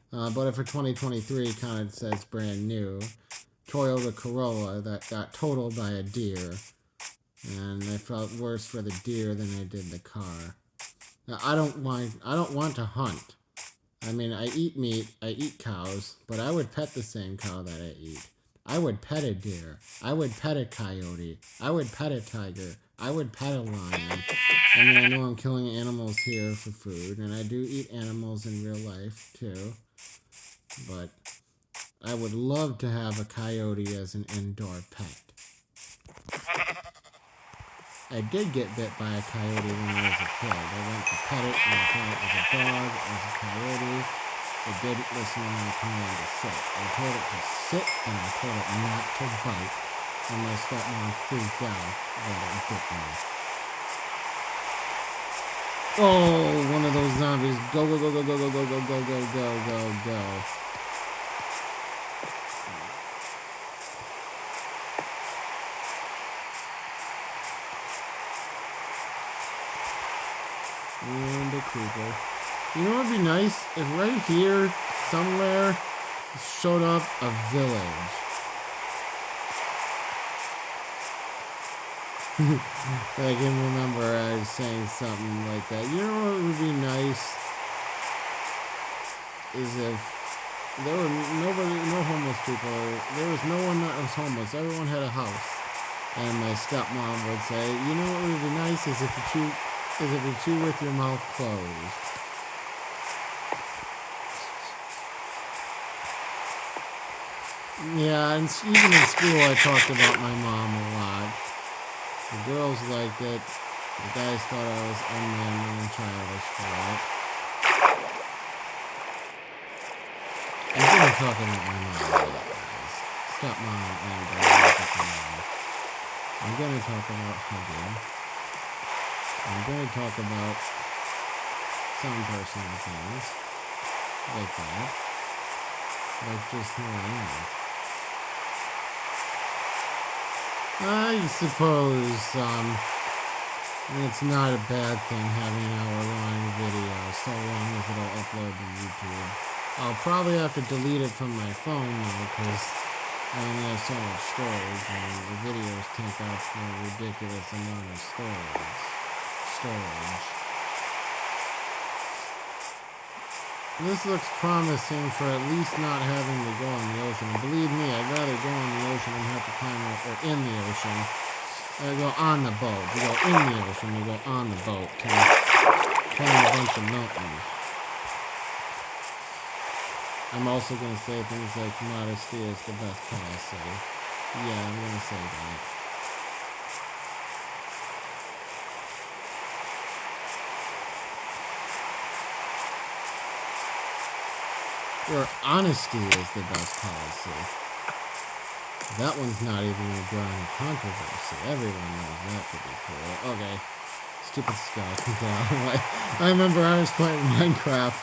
A: But for 2023, kind of says brand new. Toyota Corolla that got totaled by a deer. And I felt worse for the deer than I did the car. Now, I don't want to hunt. I mean, I eat meat, I eat cows, but I would pet the same cow that I eat. I would pet a deer. I would pet a coyote. I would pet a tiger. I would pet a lion. I mean, I know I'm killing animals here for food, and I do eat animals in real life, too. But I would love to have a coyote as an indoor pet. I did get bit by a coyote when I was a kid. I went to pet it, and I thought it was a dog, it was a coyote. It didn't listen to my command to sit. I told it to sit, and I told it not to bite. And my stepmom freaked out when it bit me. Oh, one of those zombies. Go, go, go, go, go, go, go, go, go, go, go, go, go. And a creeper. You know what would be nice? If right here, somewhere, showed up a village. I can remember I was saying something like that. You know what would be nice? Is if there were no homeless people. There was no one that was homeless. Everyone had a house. And my stepmom would say, you know what would be nice is if you chew with your mouth closed. Yeah, and even in school I talked about my mom a lot. The girls liked it. The guys thought I was unmanly and childish for it. I'm gonna talk about my mom a lot, guys. Stepmom and mom. I'm gonna talk about hugging. I'm gonna talk about some personal things. Like that. Like just who I am. I suppose, it's not a bad thing having an hour-long video, so long as it'll upload to YouTube. I'll probably have to delete it from my phone now, because I only have so much storage, and the videos take up a ridiculous amount of storage. This looks promising for at least not having to go in the ocean. And believe me, I'd rather go in the ocean than have to climb up, or in the ocean. I go on the boat. You go in the ocean, you go on the boat to climb a bunch of mountains. I'm also going to say things like modesty is the best policy. Yeah, I'm going to say that. Or honesty is the best policy. That one's not even a ground of controversy. Everyone knows that to be cool. Okay. Stupid skeleton. I remember I was playing Minecraft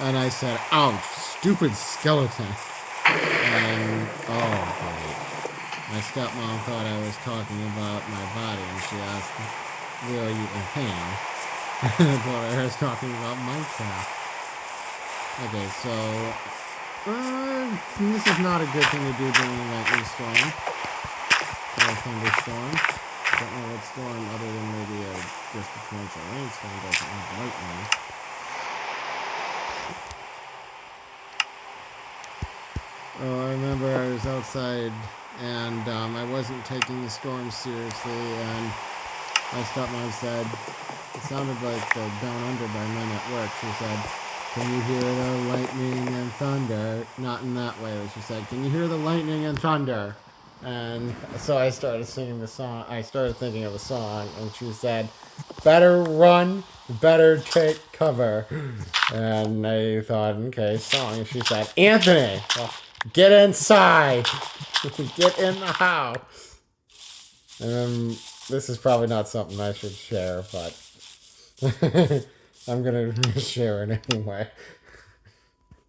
A: and I said, ouch, stupid skeleton. And, oh, great. My stepmom thought I was talking about my body and she asked, where are you in pain? I thought I was talking about Minecraft. Okay, so this is not a good thing to do during a lightning storm or a thunderstorm. Don't know what storm other than maybe just a torrential rainstorm doesn't have lightning. Oh, I remember I was outside and I wasn't taking the storm seriously, and my stepmom said, it sounded like the Down Under by Men at Work. She said, Can you hear the lightning and thunder? Not in that way, she said. Can you hear the lightning and thunder? And so I started singing the song. I started thinking of a song, and she said, better run, better take cover. And I thought, okay, song. And she said, Anthony, get inside. Get in the house. And then this is probably not something I should share, but I'm going to share it anyway.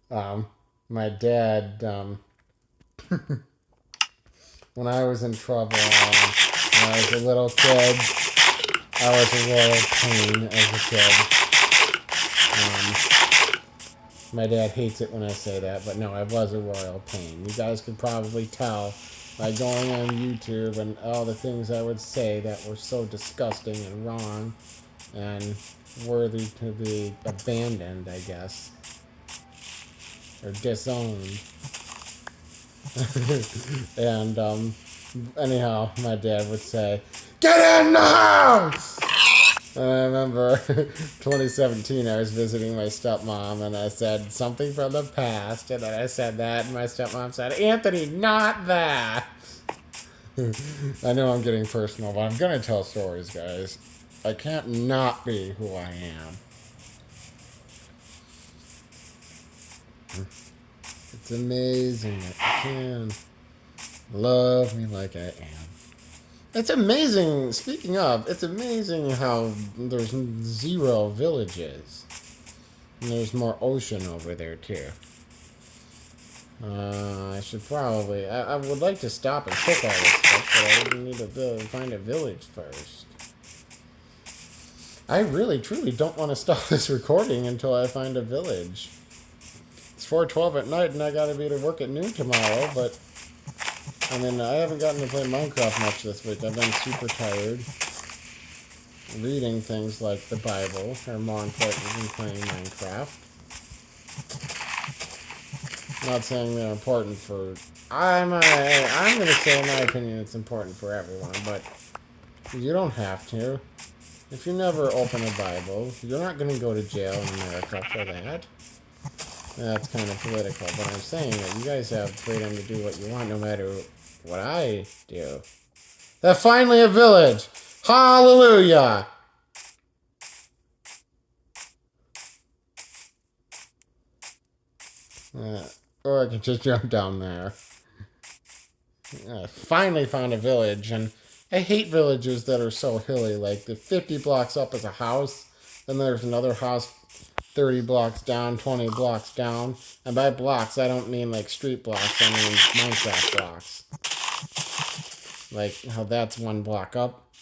A: My dad, when I was in trouble, when I was a little kid, I was a royal pain as a kid. My dad hates it when I say that, but no, I was a royal pain. You guys could probably tell by going on YouTube and all the things I would say that were so disgusting and wrong and worthy to be abandoned, I guess. Or disowned. And, anyhow, my dad would say, get in the house! And I remember 2017, I was visiting my stepmom, and I said something from the past, and then I said that, and my stepmom said, Anthony, not that! I know I'm getting personal, but I'm gonna tell stories, guys. I can't not be who I am. It's amazing that you can love me like I am. It's amazing, speaking of, it's amazing how there's 0 villages. And there's more ocean over there, too. I should probably... I would like to stop and cook all this stuff, but I would need to find a village first. I really, truly don't want to stop this recording until I find a village. It's 4:12 at night, and I gotta be to work at noon tomorrow, but... I mean, I haven't gotten to play Minecraft much this week. I've been super tired. Reading things like the Bible are more important than playing Minecraft. I'm not saying they're important for... I'm going to say, in my opinion, it's important for everyone, but you don't have to. If you never open a Bible, you're not going to go to jail in America for that. That's kind of political, but I'm saying that you guys have freedom to do what you want no matter what I do. That's finally a village! Hallelujah! Or I can just jump down there. I finally found a village, and I hate villages that are so hilly. Like, the 50 blocks up is a house, then there's another house 30 blocks down, 20 blocks down. And by blocks, I don't mean like street blocks, I mean Minecraft blocks. Like how that's 1 block up,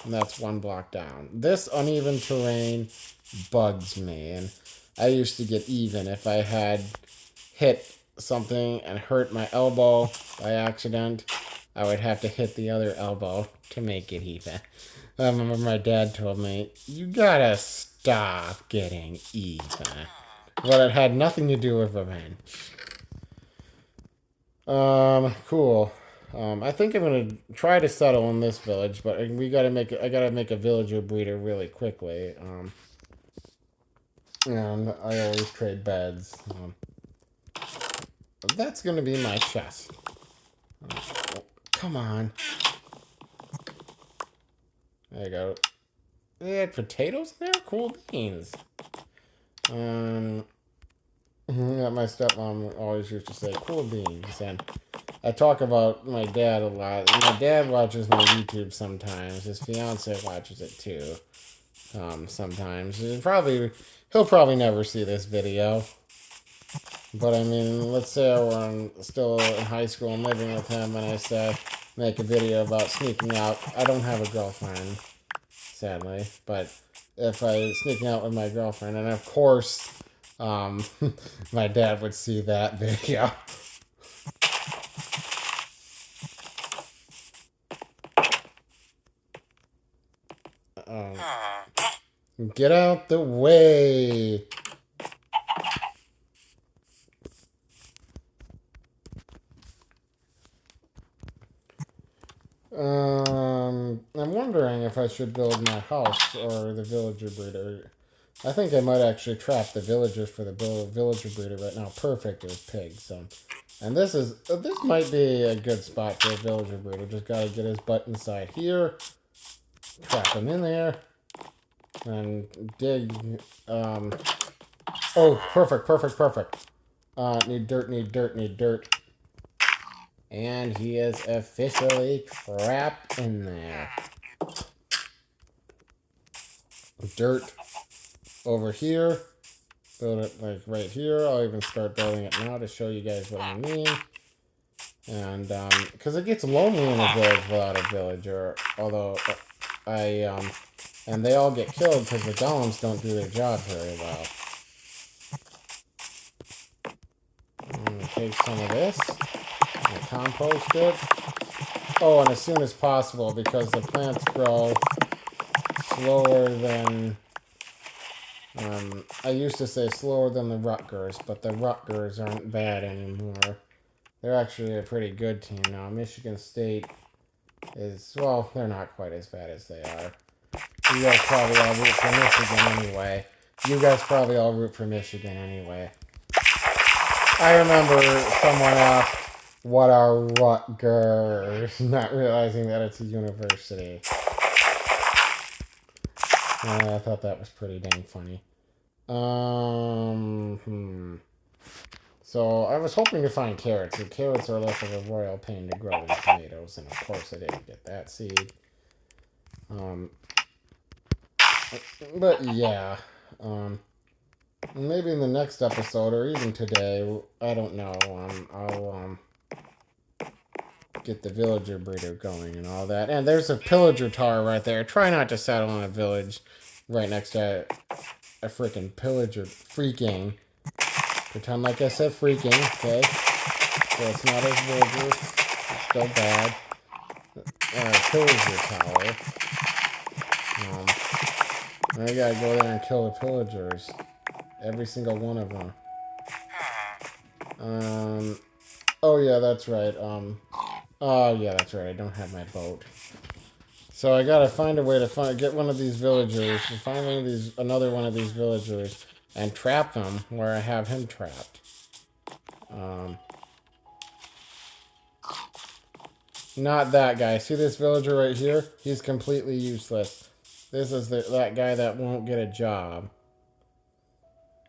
A: and that's 1 block down. This uneven terrain bugs me, and I used to get even if I had hit something and hurt my elbow by accident. I would have to hit the other elbow to make it even. I remember my dad told me, you gotta stop getting even. But it had nothing to do with revenge. Cool. I think I'm gonna try to settle in this village, but I gotta make a villager breeder really quickly. And I always trade beds. That's gonna be my chest. Oh, come on. There you go. They had potatoes in there? Cool beans. Yeah, my stepmom always used to say, cool beans. And I talk about my dad a lot. My dad watches my YouTube sometimes. His fiance watches it too. Sometimes. He'll probably never see this video. But I mean, let's say I'm still in high school and living with him, and I say, make a video about sneaking out. I don't have a girlfriend, sadly, but if I sneaking out with my girlfriend, and of course, my dad would see that video. Get out the way. I'm wondering if I should build my house or the villager breeder. I think I might actually trap the villagers for the villager breeder right now. Perfect is pigs. So. And this might be a good spot for a villager breeder. Just gotta get his butt inside here, trap him in there, and dig. Oh, perfect, perfect, perfect. Need dirt, need dirt, need dirt. And he is officially trapped in there. Dirt over here. Build it like right here. I'll even start building it now to show you guys what I mean. And, because it gets lonely in a village without a villager. Although, and they all get killed because the golems don't do their job very well. I'm going to take some of this and compost it. Oh, and as soon as possible, because the plants grow slower than... I used to say slower than the Rutgers, but the Rutgers aren't bad anymore. They're actually a pretty good team now. Michigan State is... Well, they're not quite as bad as they are. You guys probably all root for Michigan anyway. I remember someone asked, what are Rutgers? Not realizing that it's a university. I thought that was pretty dang funny. So I was hoping to find carrots, and carrots are less of a royal pain to grow than tomatoes, and of course I didn't get that seed. But yeah, maybe in the next episode, or even today, I don't know, I'll, get the villager breeder going and all that. And there's a pillager tower right there. Try not to settle in a village right next to a freaking pillager. Freaking. Pretend like I said freaking, okay? So it's not as villager. It's still bad. Pillager tower. I gotta go there and kill the pillagers. Every single one of them. Oh yeah, that's right. Oh yeah, that's right. I don't have my boat. So I gotta find a way to get one of these villagers, find another one of these villagers, and trap them where I have him trapped. Not that guy. See this villager right here? He's completely useless. This is that guy that won't get a job.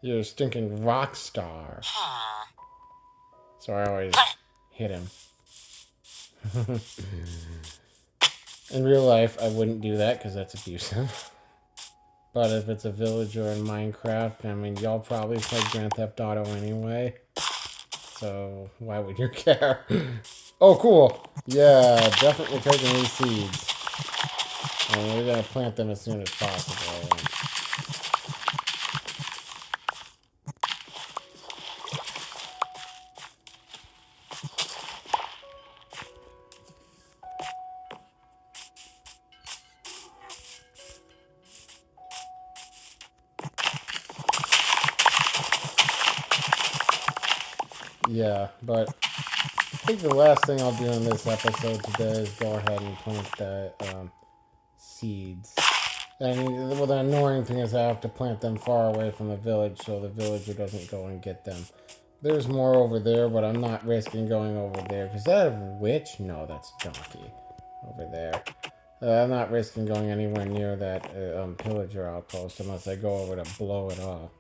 A: You're a stinking rock star. So I always hit him. In real life, I wouldn't do that because that's abusive. But if it's a villager in Minecraft, I mean, y'all probably play Grand Theft Auto anyway. So why would you care? Oh, cool. Yeah, definitely taking these seeds. And we're going to plant them as soon as possible. Yeah, but I think the last thing I'll do in this episode today is go ahead and plant the seeds. And well, the annoying thing is I have to plant them far away from the village so the villager doesn't go and get them. There's more over there, but I'm not risking going over there. Is that a witch? No, that's donkey over there. I'm not risking going anywhere near that pillager outpost unless I go over to blow it up.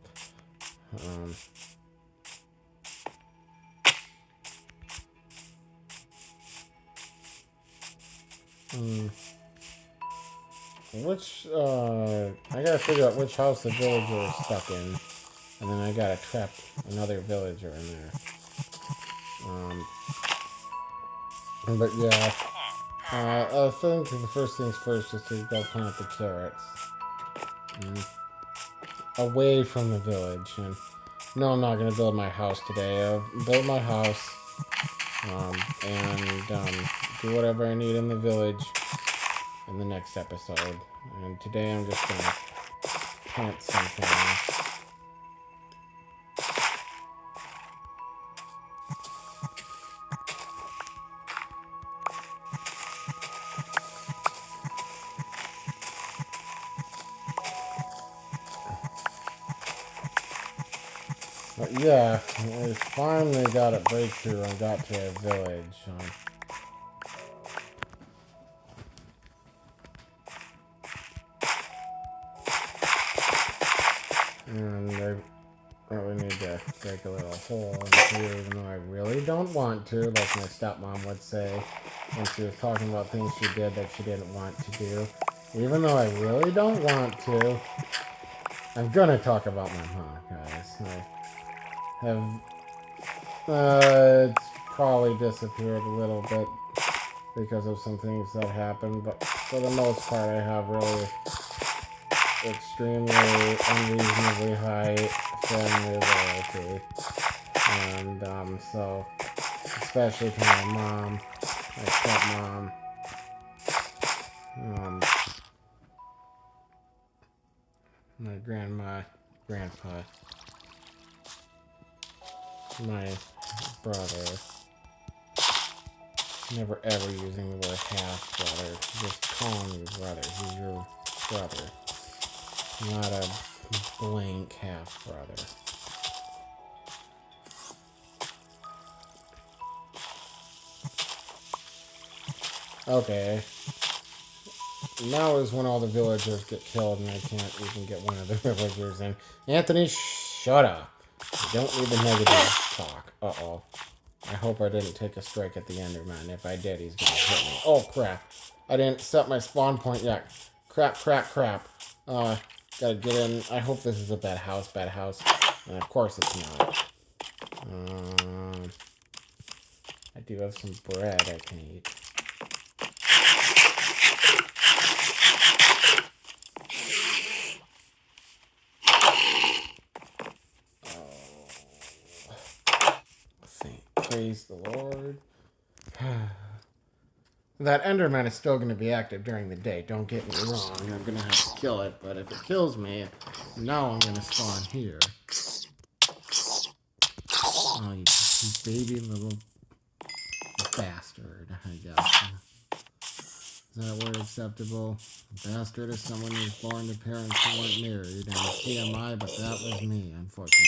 A: I gotta figure out which house the villager is stuck in. And then I gotta trap another villager in there. But yeah. I think the first things first is to go plant the carrots. Away from the village. And no, I'm not gonna build my house today. I'll build my house. And do whatever I need in the village in the next episode. And today I'm just gonna plant some things. But yeah, we finally got a breakthrough and got to a village. And I probably need to break a little hole in here, even though I really don't want to, like my stepmom would say when she was talking about things she did that she didn't want to do. Even though I really don't want to, I'm gonna talk about my mom, guys. I have, it's probably disappeared a little bit because of some things that happened, but for the most part, I have really extremely unreasonably high family loyalty. And, so, especially to my mom, my stepmom, my grandma, grandpa, my brother. Never ever using the word half brother. Just calling me brother. He's your brother. Not a blank half brother. Okay. Now is when all the villagers get killed and I can't even get one of the villagers in. Anthony, shut up. You don't need the negative talk. Uh-oh. I hope I didn't take a strike at the Enderman. If I did, he's gonna hit me. Oh, crap. I didn't set my spawn point yet. Crap, crap, crap. Gotta get in. I hope this is a bad house, bad house. And of course it's not. I do have some bread I can eat. Praise the Lord. That Enderman is still going to be active during the day. Don't get me wrong. I'm going to have to kill it. But if it kills me, now I'm going to spawn here. Oh, you baby little bastard, I guess. Is that word acceptable? A bastard is someone who's born to parents who weren't married. And TMI, but that was me, unfortunately.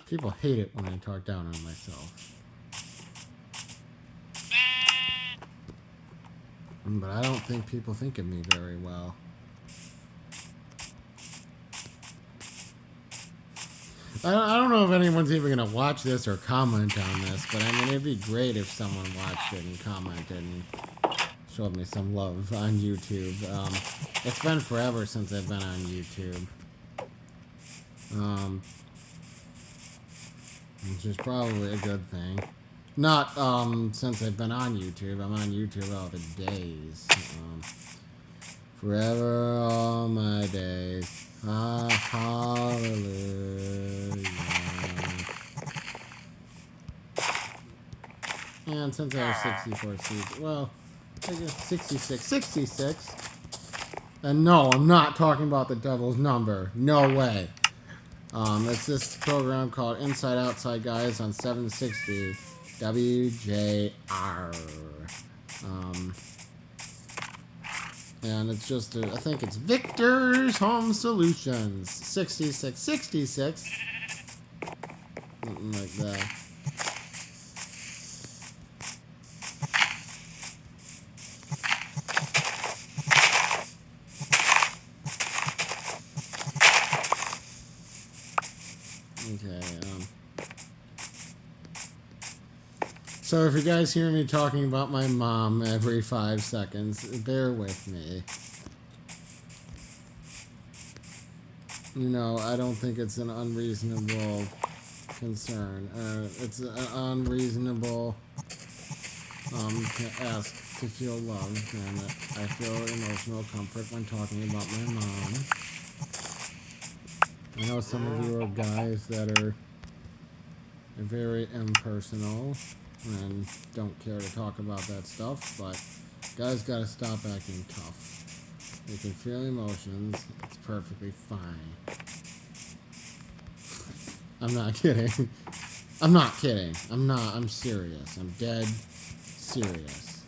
A: People hate it when I talk down on myself. But I don't think people think of me very well. I don't know if anyone's even going to watch this or comment on this, but I mean, it'd be great if someone watched it and commented and showed me some love on YouTube. It's been forever since I've been on YouTube. Which is probably a good thing. Not since I've been on YouTube. I'm on YouTube all the days. Forever all my days. Ah, hallelujah. And since I have 64 seats, well, I guess 66. And no, I'm not talking about the devil's number. No way. It's this program called Inside Outside Guys on 760 WJR. And it's just, I think it's Victor's Home Solutions. 6666. Something like that. Okay, so if you guys hear me talking about my mom every 5 seconds, bear with me. You know, I don't think it's an unreasonable concern. It's unreasonable to ask to feel loved, and I feel emotional comfort when talking about my mom. I know some of you are guys that are very impersonal and don't care to talk about that stuff, but guys gotta stop acting tough. You can feel emotions, it's perfectly fine. I'm not kidding. I'm not kidding. I'm serious. I'm dead serious.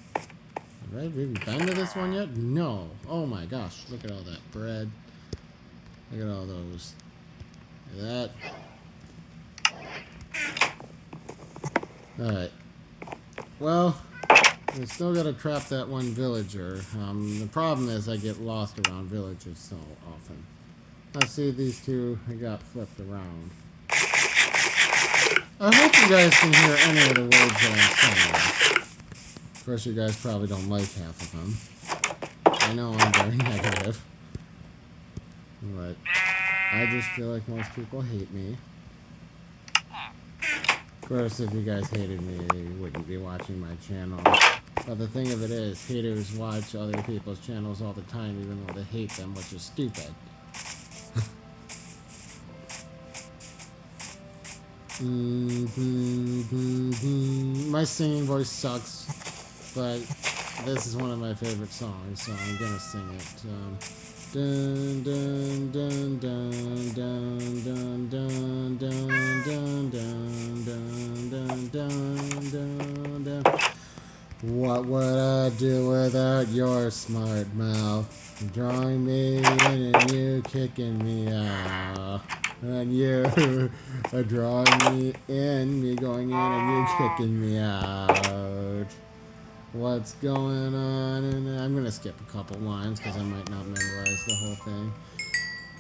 A: Have I even been to this one yet? No. Oh my gosh, look at all that bread. Look at all those. Look at that. Alright. Well, we still gotta trap that one villager. The problem is I get lost around villages so often. Let's see these two. I got flipped around. I hope you guys can hear any of the words that I'm saying. Of course, you guys probably don't like half of them. I know I'm very negative. But I just feel like most people hate me. Of course, if you guys hated me, you wouldn't be watching my channel. But the thing of it is, haters watch other people's channels all the time, even though they hate them, which is stupid. My singing voice sucks, but this is one of my favorite songs, so I'm gonna sing it. Dun dun dun dun dun dun dun dun dun dun dun dun dun dun. What would I do without your smart mouth? Drawing me in and you kicking me out. And you are drawing me in, me going in and you kicking me out. What's going on? And I'm going to skip a couple lines because I might not memorize the whole thing.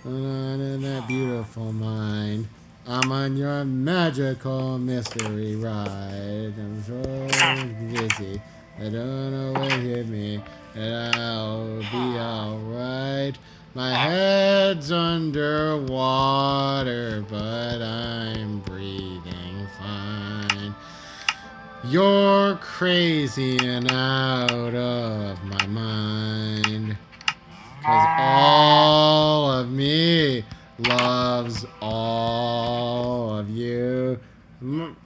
A: And on in that beautiful mind, I'm on your magical mystery ride. I'm so busy, I don't know what hit me, and I'll be alright. My head's underwater, but I'm breathing fine. You're crazy and out of my mind, 'cause all of me loves all of you. I'm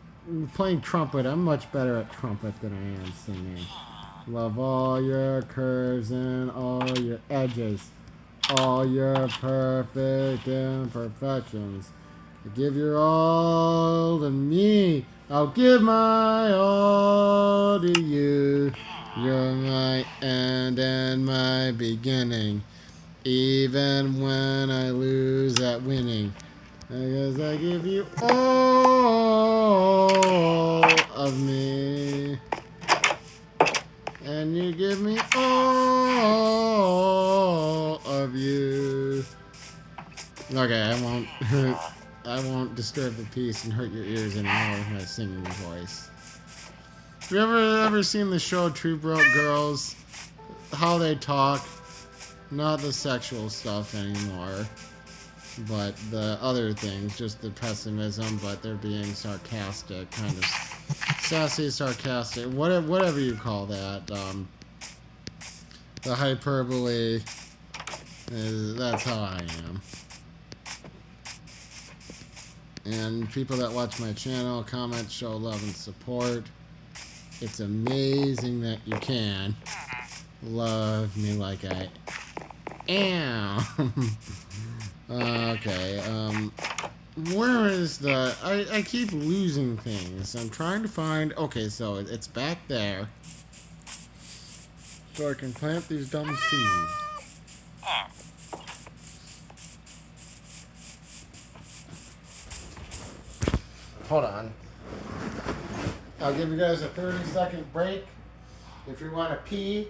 A: playing trumpet. I'm much better at trumpet than I am singing. Love all your curves and all your edges, all your perfect imperfections. You give your all to me, I'll give my all to you. You're my end and my beginning, even when I lose at winning. Because I give you all of me, and you give me all of you. Okay, I won't disturb the peace and hurt your ears anymore with my singing voice. Have you ever seen the show True Broke Girls? How they talk? Not the sexual stuff anymore, but the other things, just the pessimism, but they're being sarcastic, kind of sassy, sarcastic, whatever you call that. The hyperbole, that's how I am. And people that watch my channel, comment, show love and support. It's amazing that you can love me like I am. Okay, where is the... I keep losing things. I'm trying to find... Okay, so it's back there. So I can plant these dumb seeds. Hold on. I'll give you guys a 30-second break. If you want to pee,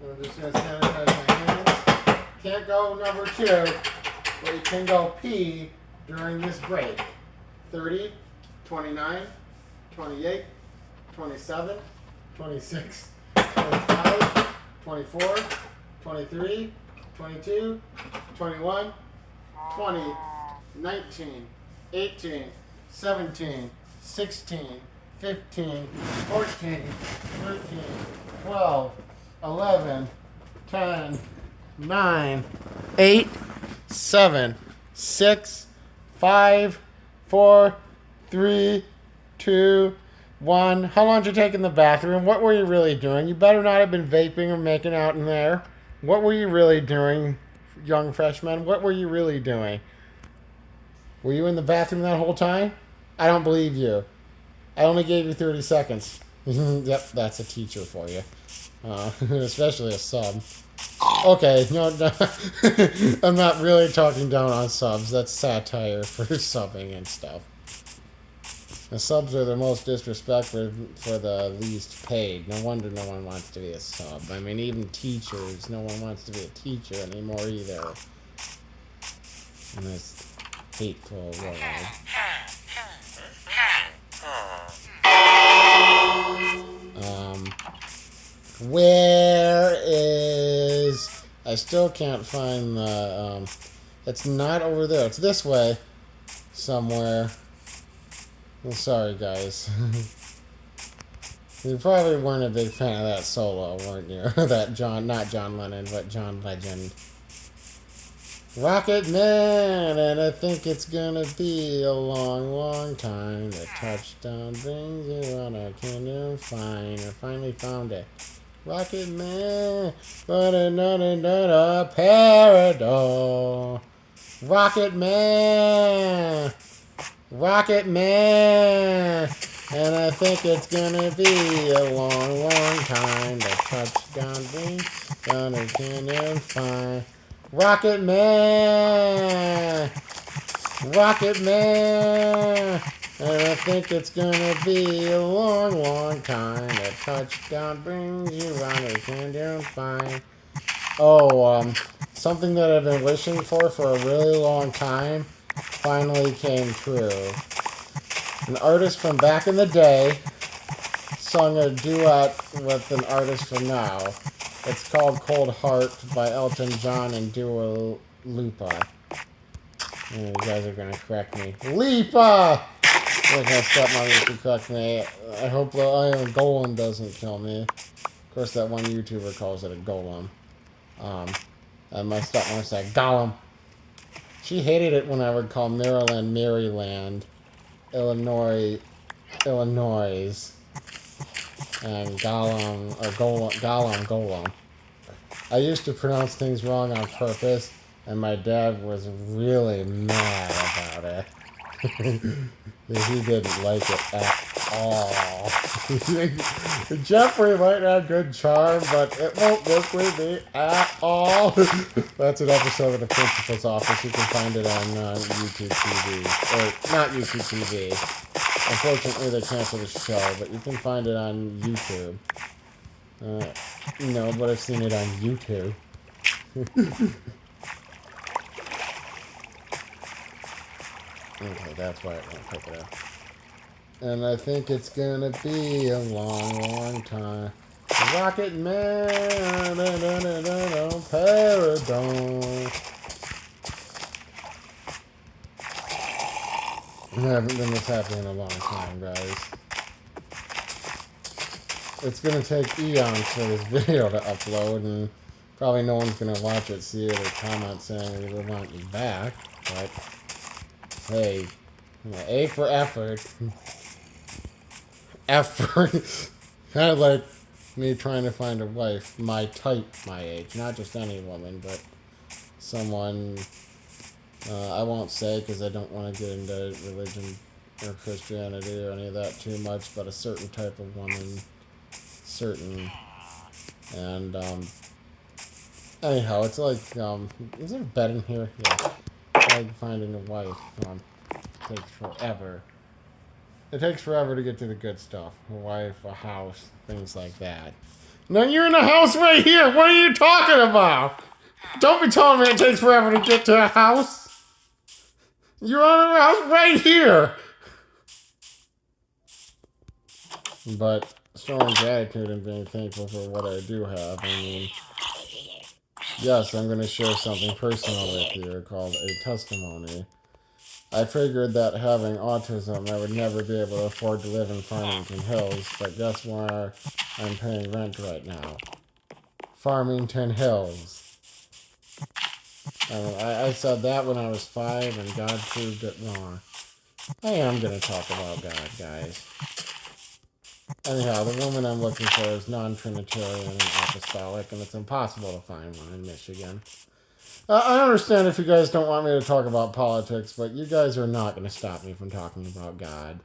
A: I'm just going to sanitize my hands. Can't go number 2, but you can go pee during this break. 30, 29, 28, 27, 26, 25, 24, 23, 22, 21, 20, 19, 18, 17, 16, 15, 14, 13, 12, 11, 10, 9, 8, 7, 6, 5, 4, 3, 2, 1. How long did you take in the bathroom? What were you really doing? You better not have been vaping or making out in there. What were you really doing, young freshman? What were you really doing? Were you in the bathroom that whole time? I don't believe you. I only gave you 30 seconds. Yep, that's a teacher for you. Especially a sub. Okay, no, I'm not really talking down on subs. That's satire for subbing and stuff. The subs are the most disrespectful for the least paid. No wonder no one wants to be a sub. I mean, even teachers, no one wants to be a teacher anymore either. In this hateful world. Where is... I still can't find the... it's not over there. It's this way. Somewhere. Well, sorry, guys. You probably weren't a big fan of that solo, weren't you? That John... Not John Lennon, but John Legend. Rocket Man! And I think it's gonna be a long, long time. The touchdown brings you on a kingdom fine. I finally found it. Rocket Man, but another paradox. Rocket Man, Rocket Man, and I think it's gonna be a long, long time. The touchdown beam, gonna can fine. Rocket Man, Rocket Man. And I think it's gonna be a long, long time. A touchdown brings you round a can fine. Oh, something that I've been wishing for a really long time finally came true. An artist from back in the day sung a duet with an artist from now. It's called Cold Heart by Elton John and Dua Lipa. You guys are gonna correct me. Lipa! Like my stepmother used to correct me. I hope the iron golem doesn't kill me. Of course, that one YouTuber calls it a golem. And my stepmother said, Gollum. She hated it when I would call Maryland, Maryland, Illinois, Illinois, and Gollum, or Gollum, Golem. I used to pronounce things wrong on purpose, and my dad was really mad about it. He didn't like it at all. Jeffrey might have good charm, but it won't work with me at all. That's an episode of The Principal's Office. You can find it on YouTube TV. Or, not YouTube TV. Unfortunately, they canceled the show, but you can find it on YouTube. No, but I've seen it on YouTube. Okay, that's why I won't pick it up. And I think it's gonna be a long, long time. Rocket Man, Paradise. I haven't been this happy in a long time, guys. It's gonna take eons for this video to upload, and probably no one's gonna watch it, see it, or comment saying we want you back, but... Hey, A for effort. Effort. Kind of like me trying to find a wife, my type, my age. Not just any woman, but someone, I won't say because I don't want to get into religion or Christianity or any of that too much, but a certain type of woman. Certain. And, anyhow, it's like, is there a bed in here? Yeah. Like finding a wife. Takes forever. It takes forever to get to the good stuff. A wife, a house, things like that. Now you're in a house right here! What are you talking about? Don't be telling me it takes forever to get to a house! You're on a house right here! But showing gratitude and being thankful for what I do have, I mean... Yes, I'm going to share something personal with you called a testimony. I figured that having autism, I would never be able to afford to live in Farmington Hills, but guess where I'm paying rent right now? Farmington Hills. I said that when I was 5, and God proved it wrong. I am going to talk about God, guys. Anyhow, the woman I'm looking for is non-Trinitarian and apostolic, and it's impossible to find one in Michigan. I understand if you guys don't want me to talk about politics, but you guys are not going to stop me from talking about God.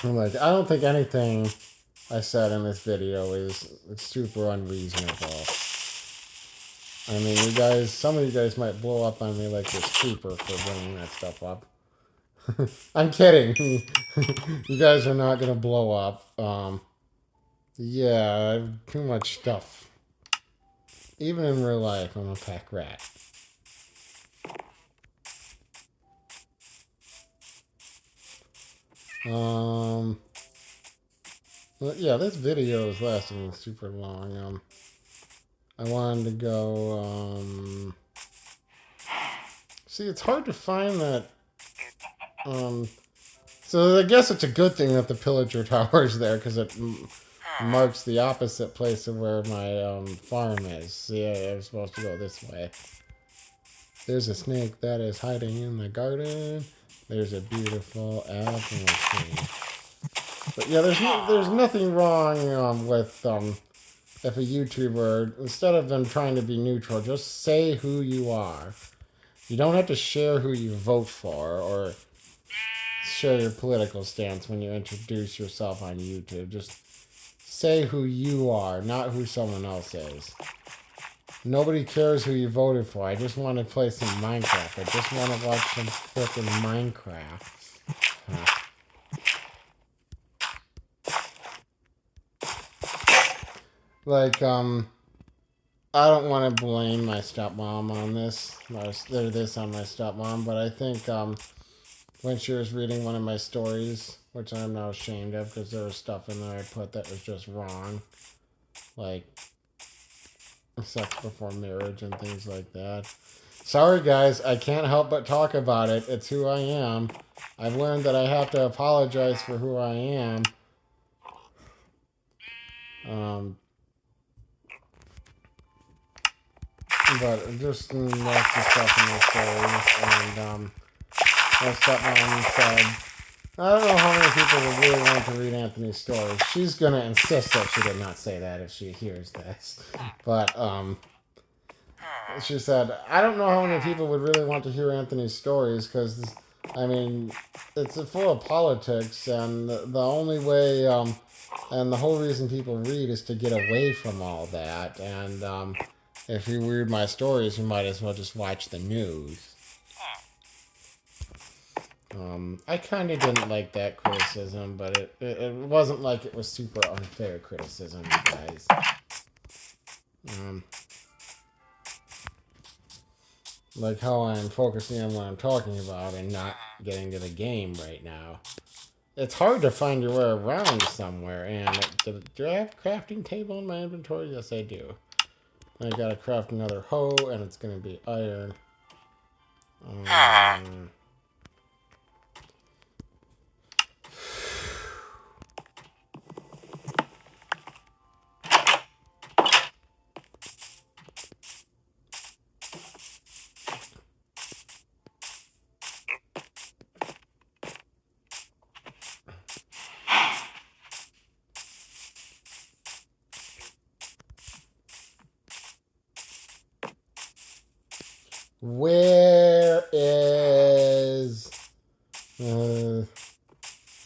A: I don't think anything I said in this video is super unreasonable. I mean, you guys, some of you guys might blow up on me like this creeper for bringing that stuff up. I'm kidding. You guys are not gonna blow up. Yeah, I have too much stuff. Even in real life, I'm a pack rat. Well, yeah, this video is lasting super long. I wanted to go, see, it's hard to find that, so I guess it's a good thing that the pillager tower is there, because it marks the opposite place of where my, farm is. Yeah, I'm supposed to go this way. There's a snake that is hiding in the garden. There's a beautiful apple tree. But yeah, there's nothing wrong with if a YouTuber, instead of them trying to be neutral, just say who you are. You don't have to share who you vote for or share your political stance when you introduce yourself on YouTube. Just say who you are, not who someone else is. Nobody cares who you voted for. I just want to play some Minecraft. I just want to watch some freaking Minecraft. Huh. Like, I don't want to blame my stepmom on this. Or this on my stepmom, but I think, when she was reading one of my stories, which I'm now ashamed of because there was stuff in there I put that was just wrong. Like, sex before marriage and things like that. Sorry, guys, I can't help but talk about it. It's who I am. I've learned that I have to apologize for who I am. But just lots of stuff in my stories, and my stepmom said, I don't know how many people would really want to read Anthony's stories. She's gonna insist that she did not say that if she hears this. But, she said, I don't know how many people would really want to hear Anthony's stories because, I mean, it's full of politics, and the only way, and the whole reason people read is to get away from all that. And if you read my stories, you might as well just watch the news. I kind of didn't like that criticism, but it wasn't like it was super unfair criticism, you guys. Like how I'm focusing on what I'm talking about and not getting to the game right now. It's hard to find your way around somewhere, and do I have a crafting table in my inventory? Yes, I do. I gotta craft another hoe, and it's gonna be iron. Where is the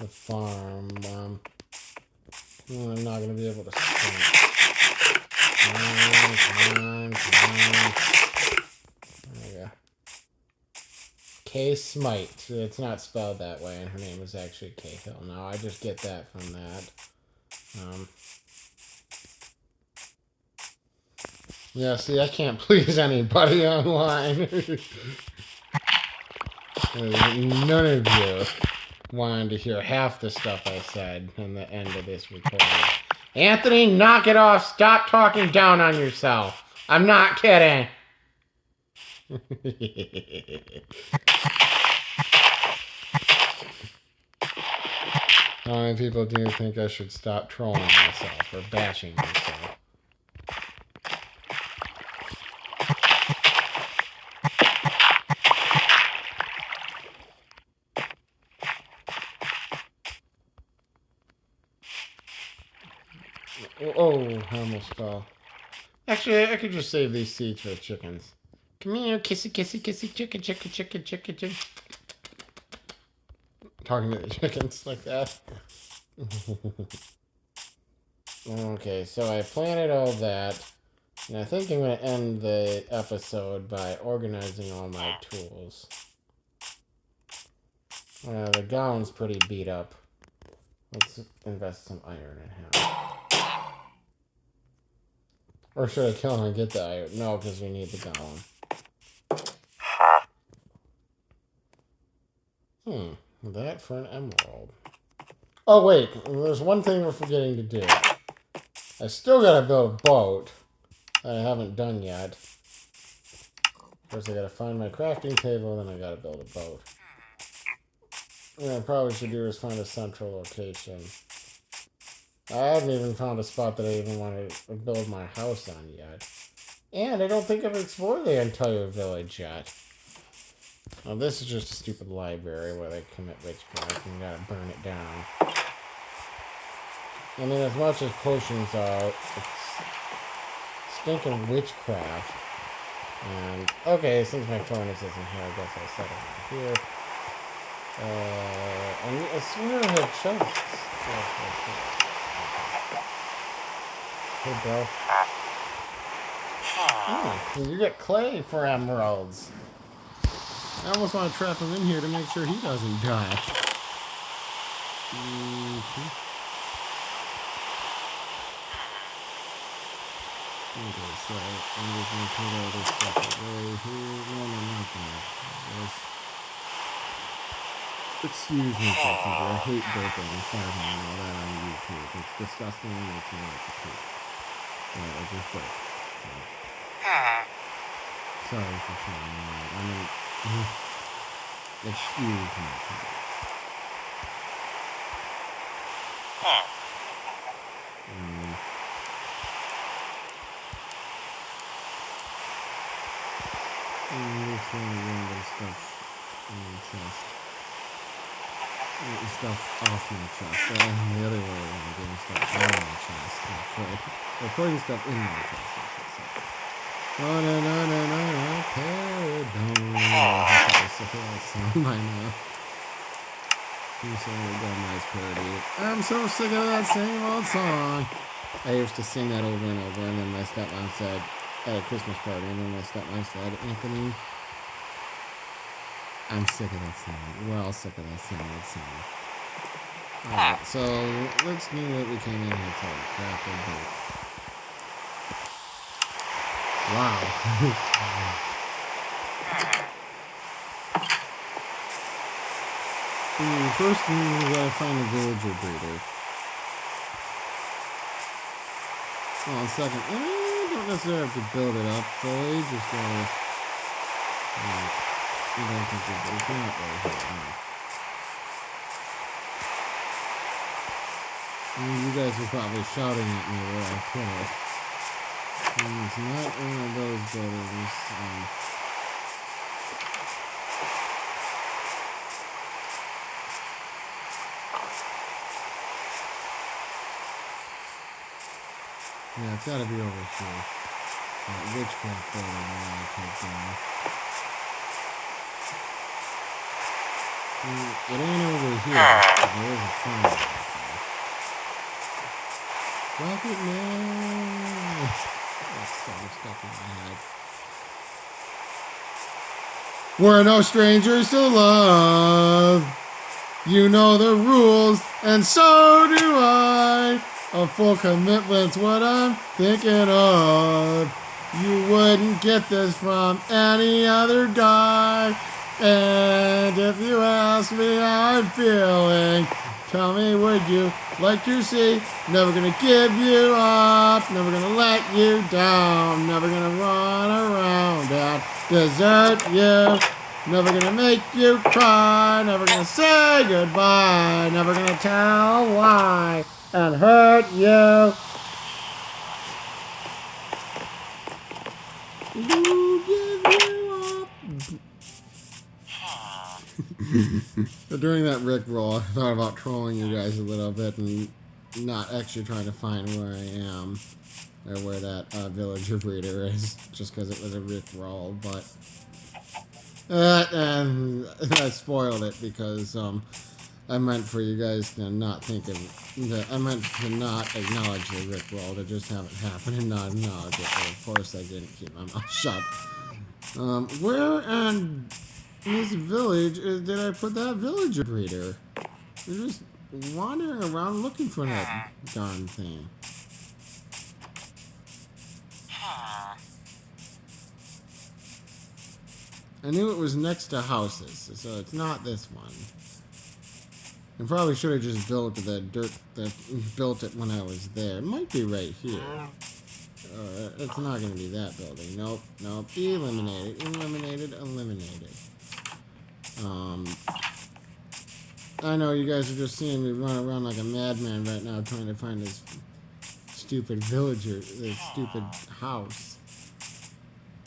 A: farm? I'm not gonna be able to sprint. Come on. There we go. K Smite. It's not spelled that way, and her name is actually K Hill. No, I just get that from that. Yeah, see, I can't please anybody online. None of you wanted to hear half the stuff I said in the end of this recording. Anthony, knock it off. Stop talking down on yourself. I'm not kidding. How many people do you think I should stop trolling myself or bashing myself? Oh, I almost fell. Actually, I could just save these seeds for the chickens. Come here, kissy, chicken. Talking to the chickens like that. Okay, so I planted all that. And I think I'm going to end the episode by organizing all my tools. The gown's pretty beat up. Let's invest some iron in him. Or should I kill him and get the iron? No, because we need the gown. That for an emerald. Oh, wait. There's one thing we're forgetting to do. I still gotta build a boat that I haven't done yet. First, I gotta find my crafting table, then I gotta build a boat. What I probably should do is find a central location. I haven't even found a spot that I even want to build my house on yet. And I don't think I've explored the entire village yet. Well, this is just a stupid library where they commit witchcraft and you gotta burn it down. I mean, as much as potions are, it's stinking witchcraft. And, okay, since my furnace isn't here, I guess I'll set it over here. And I swear I had chests. Hey, bro. Oh, you get clay for emeralds. I almost want to trap him in here to make sure he doesn't die. Okay, so I'm just going to put all this stuff away here. No, not that. Excuse me, passenger. I hate burping and farting and all that on YouTube. It's disgusting and makes me like to poop. Alright, I just burped. Sorry for showing you. I mean, excuse me, please. There's some random stuff in my chest. Stuff off my chest. The other way around, getting stuff on my chest. Or putting stuff in my chest, I should say. Oh, no, I know. You sang a nice parody. I'm so sick of that same old song. I used to sing that over and over, and then my stepmom said, at a Christmas party, and then my stepmom said, Anthony, I'm sick of that song. We're all sick of that same old song. Alright, so let's do what we came in here for. Craft a boat. Wow. First, we gotta find a villager breeder. Well, second, don't necessarily have to build it up fully, just gotta. I don't think it's not right here. You guys are probably shouting at me where I put it. It's not one of those buildings. Yeah, it's gotta be over here. Witchcraft building I want to take down. It ain't over here, but there is a fire. Rocket Man! That song stuck in my head. We're no strangers to love. You know the rules, and so do I. A full commitment's what I'm thinking of. You wouldn't get this from any other guy. And if you ask me how I'm feeling, tell me, would you like to see? Never gonna give you up, never gonna let you down, never gonna run around and desert you, never gonna make you cry, never gonna say goodbye, never gonna tell a lie and hurt you. Who give you up? During that Rickroll, I thought about trolling you guys a little bit and not actually trying to find where I am or where that villager breeder is, just because it was a Rickroll, but and I spoiled it because I meant for you guys to not think of that. I meant to not acknowledge the Rickroll, to just have it happen and not acknowledge it. But of course, I didn't keep my mouth shut. Where in this village did I put that villager breeder? They're just wandering around looking for that darn thing. I knew it was next to houses, so it's not this one. I probably should have just built built it when I was there. It might be right here. It's not going to be that building. Nope, nope. Eliminated, eliminated, eliminated. I know you guys are just seeing me run around like a madman right now trying to find this stupid villager, this stupid house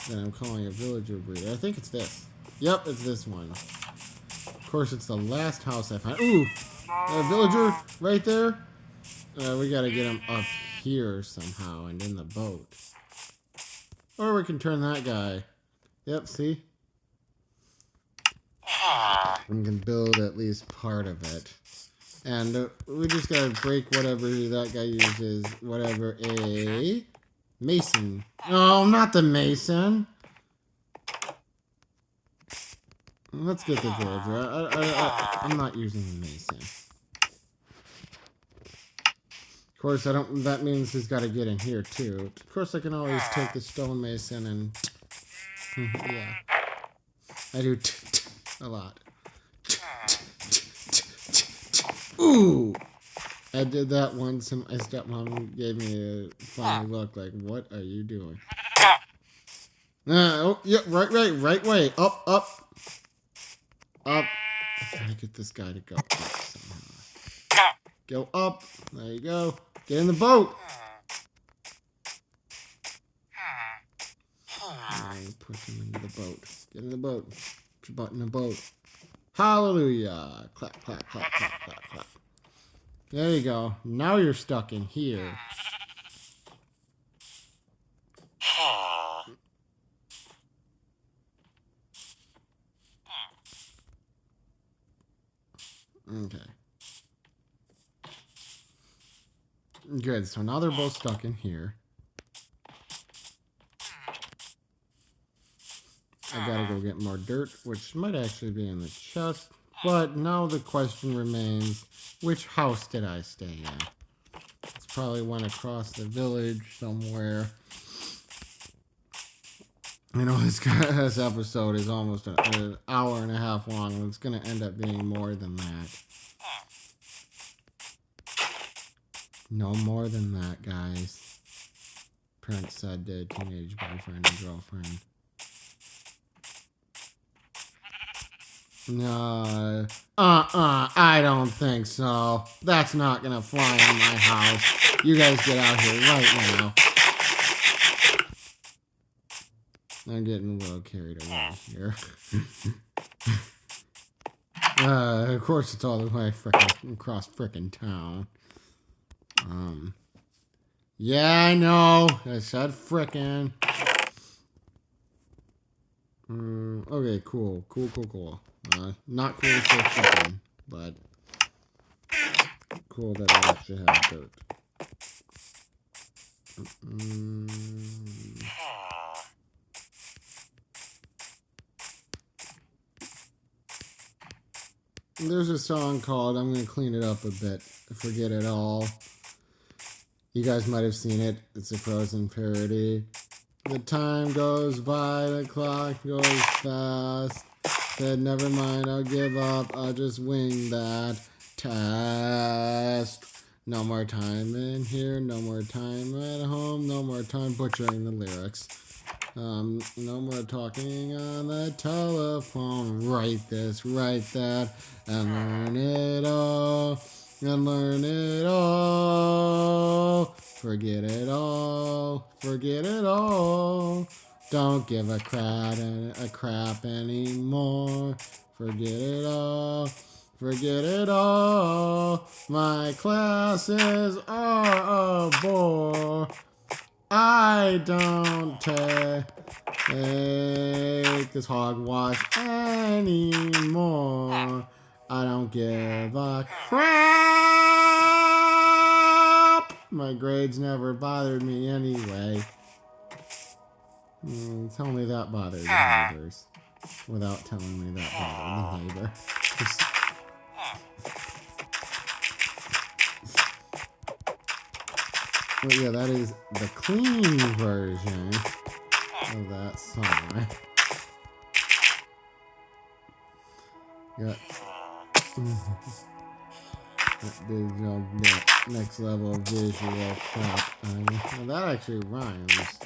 A: that I'm calling a villager breeder. I think it's this. Yep, it's this one. Of course, it's the last house I find. Ooh! A villager right there. We gotta get him up here somehow and in the boat. Or we can turn that guy. Yep, see? We can build at least part of it. And we just gotta break whatever that guy uses. Whatever a mason. No, not the mason. Let's get the villager. I'm not using the mason. Of course, I don't. That means he's got to get in here too. Of course, I can always take the stone mason and yeah, I do a lot. Ooh, I did that once, and my stepmom gave me a funny look, like, "What are you doing?" Oh, yeah, right way, up. I gotta get this guy to go up somehow. Go up. There you go. Get in the boat. Push him into the boat. Get in the boat. Put your butt in the boat. Hallelujah. Clap, clap, clap, clap, clap, clap. There you go. Now you're stuck in here. Okay. Good. So now they're both stuck in here. I gotta go get more dirt, which might actually be in the chest. But now the question remains, which house did I stay in? It's probably one across the village somewhere. You know, this episode is almost an hour and a half long, and it's going to end up being more than that. No more than that, guys. Parents said to teenage boyfriend and girlfriend. No, I don't think so. That's not gonna fly in my house. You guys get out here right now. I'm getting a little carried away here. Of course, it's all the way across frickin' town. Yeah, I know. I said frickin'. Okay, cool. Not cool for frickin', but cool that I actually have dirt. There's a song called I'm Gonna Clean It Up a Bit, Forget It All. You guys might have seen it. It's a Frozen parody. The time goes by, the clock goes fast. Said never mind, I'll give up, I'll just wing that test. No more time in here, no more time at home, no more time butchering the lyrics. No more talking on the telephone. Write this, write that, and learn it all. And learn it all. Forget it all. Forget it all. Don't give a crap anymore. Forget it all. Forget it all. My classes are a bore. I don't take this hogwash anymore. I don't give a crap. My grades never bothered me anyway. Tell me that bothered the neighbors. Without telling me that bothered the neighbor. But yeah, that is the clean version of that song. Got that big next level visual crap. Well, that actually rhymes.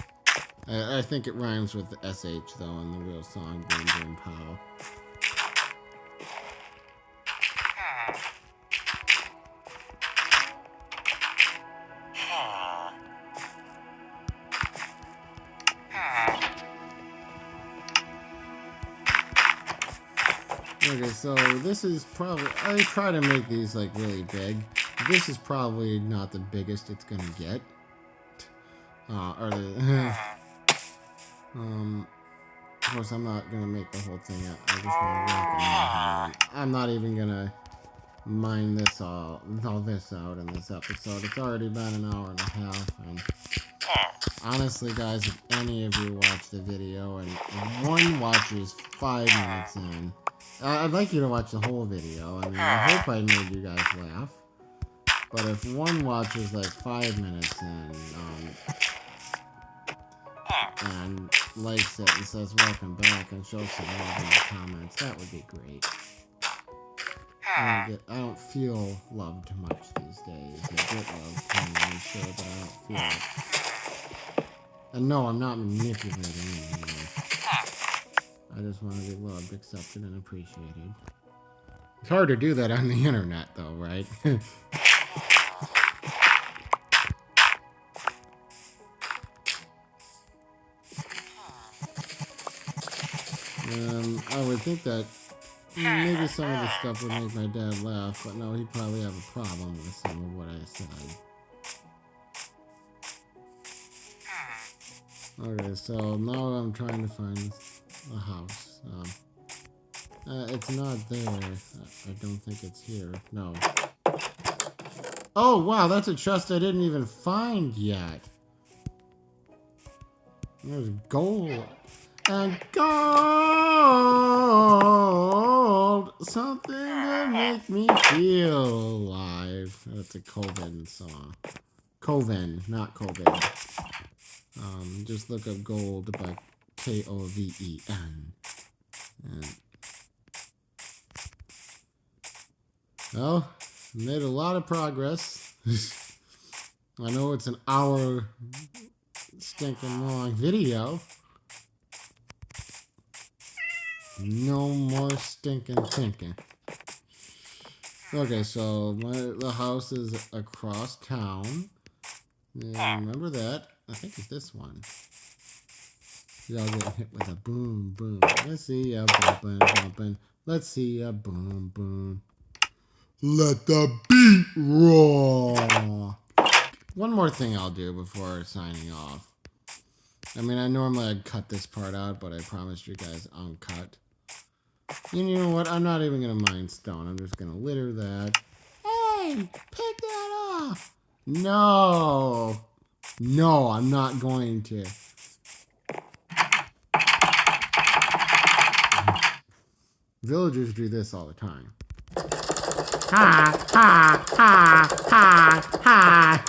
A: I think it rhymes with the SH though in the real song, Boom Boom Pow. Okay, so this is probably, I try to make these like really big. This is probably not the biggest it's gonna get. Of course I'm not gonna make the whole thing up. I just want to work on my hand. I'm not even gonna mine this all this out in this episode. It's already been an hour and a half, and honestly guys, if any of you watch the video and one watches 5 minutes in, I'd like you to watch the whole video. I mean, I hope I made you guys laugh. But if one watches like 5 minutes in, and likes it and says welcome back and shows some love in the comments, that would be great. I don't feel loved much these days. I get loved, I'm sure, but I don't feel it. And no, I'm not manipulating anyone. I just want to be loved, accepted, and appreciated. It's hard to do that on the internet, though, right? I would think that maybe some of the stuff would make my dad laugh, but no, he'd probably have a problem with some of what I said. Okay, so now I'm trying to find a house. It's not there. I don't think it's here. No. Oh, wow, that's a chest I didn't even find yet. There's gold. And gold! Something to make me feel alive. That's a Coven song. Coven, not COVID. Just look up gold by Koven. Well, made a lot of progress. I know it's an hour stinking long video. No more stinking thinking. Okay, so the house is across town. Yeah, remember that? I think it's this one. Y'all get hit with a boom boom. Let's see ya bumpin' bumpin'. Let's see ya boom boom. Let the beat roll. One more thing I'll do before signing off. I mean, I normally I'd cut this part out, but I promised you guys uncut. You know what? I'm not even going to mine stone. I'm just going to litter that. Hey, pick that off. No. No, I'm not going to. Villagers do this all the time. Ha, ha, ha, ha, ha.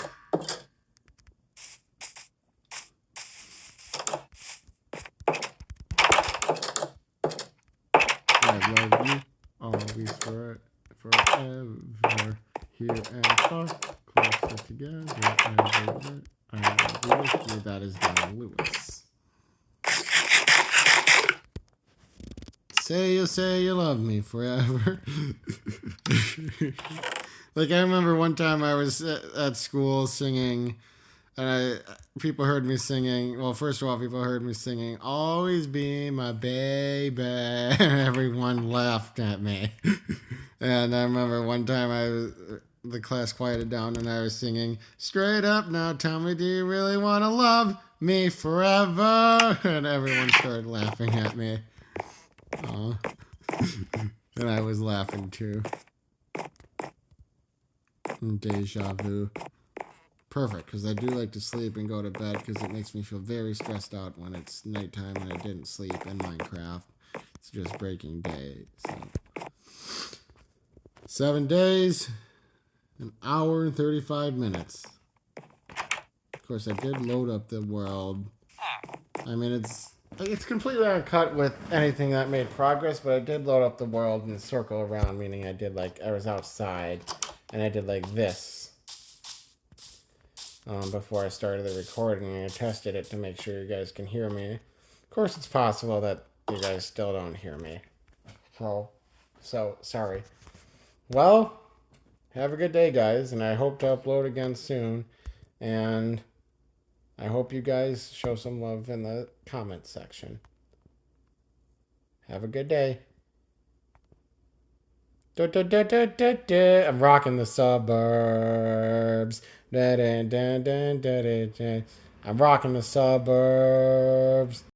A: I love you always forever, here and far, closer together, ever. I love you with you. That is Don Lewis. Say you love me forever. Like, I remember one time I was at school singing, and people heard me singing. Well, first of all, people heard me singing, "Always be my baby," and everyone laughed at me. And I remember one time the class quieted down, and I was singing, "Straight up now, tell me, do you really want to love me forever?" And everyone started laughing at me. And I was laughing too. Deja vu. Perfect, because I do like to sleep and go to bed because it makes me feel very stressed out when it's nighttime and I didn't sleep in Minecraft. It's just breaking day. So 7 days, an hour and 35 minutes. Of course, I did load up the world. I mean, it's completely uncut with anything that made progress, but I did load up the world and circle around, meaning I was outside and I did like this before I started the recording, and I tested it to make sure you guys can hear me. Of course, it's possible that you guys still don't hear me. So sorry. Well, have a good day, guys, and I hope to upload again soon. And I hope you guys show some love in the comment section. Have a good day. I'm rocking the suburbs. I'm rocking the suburbs.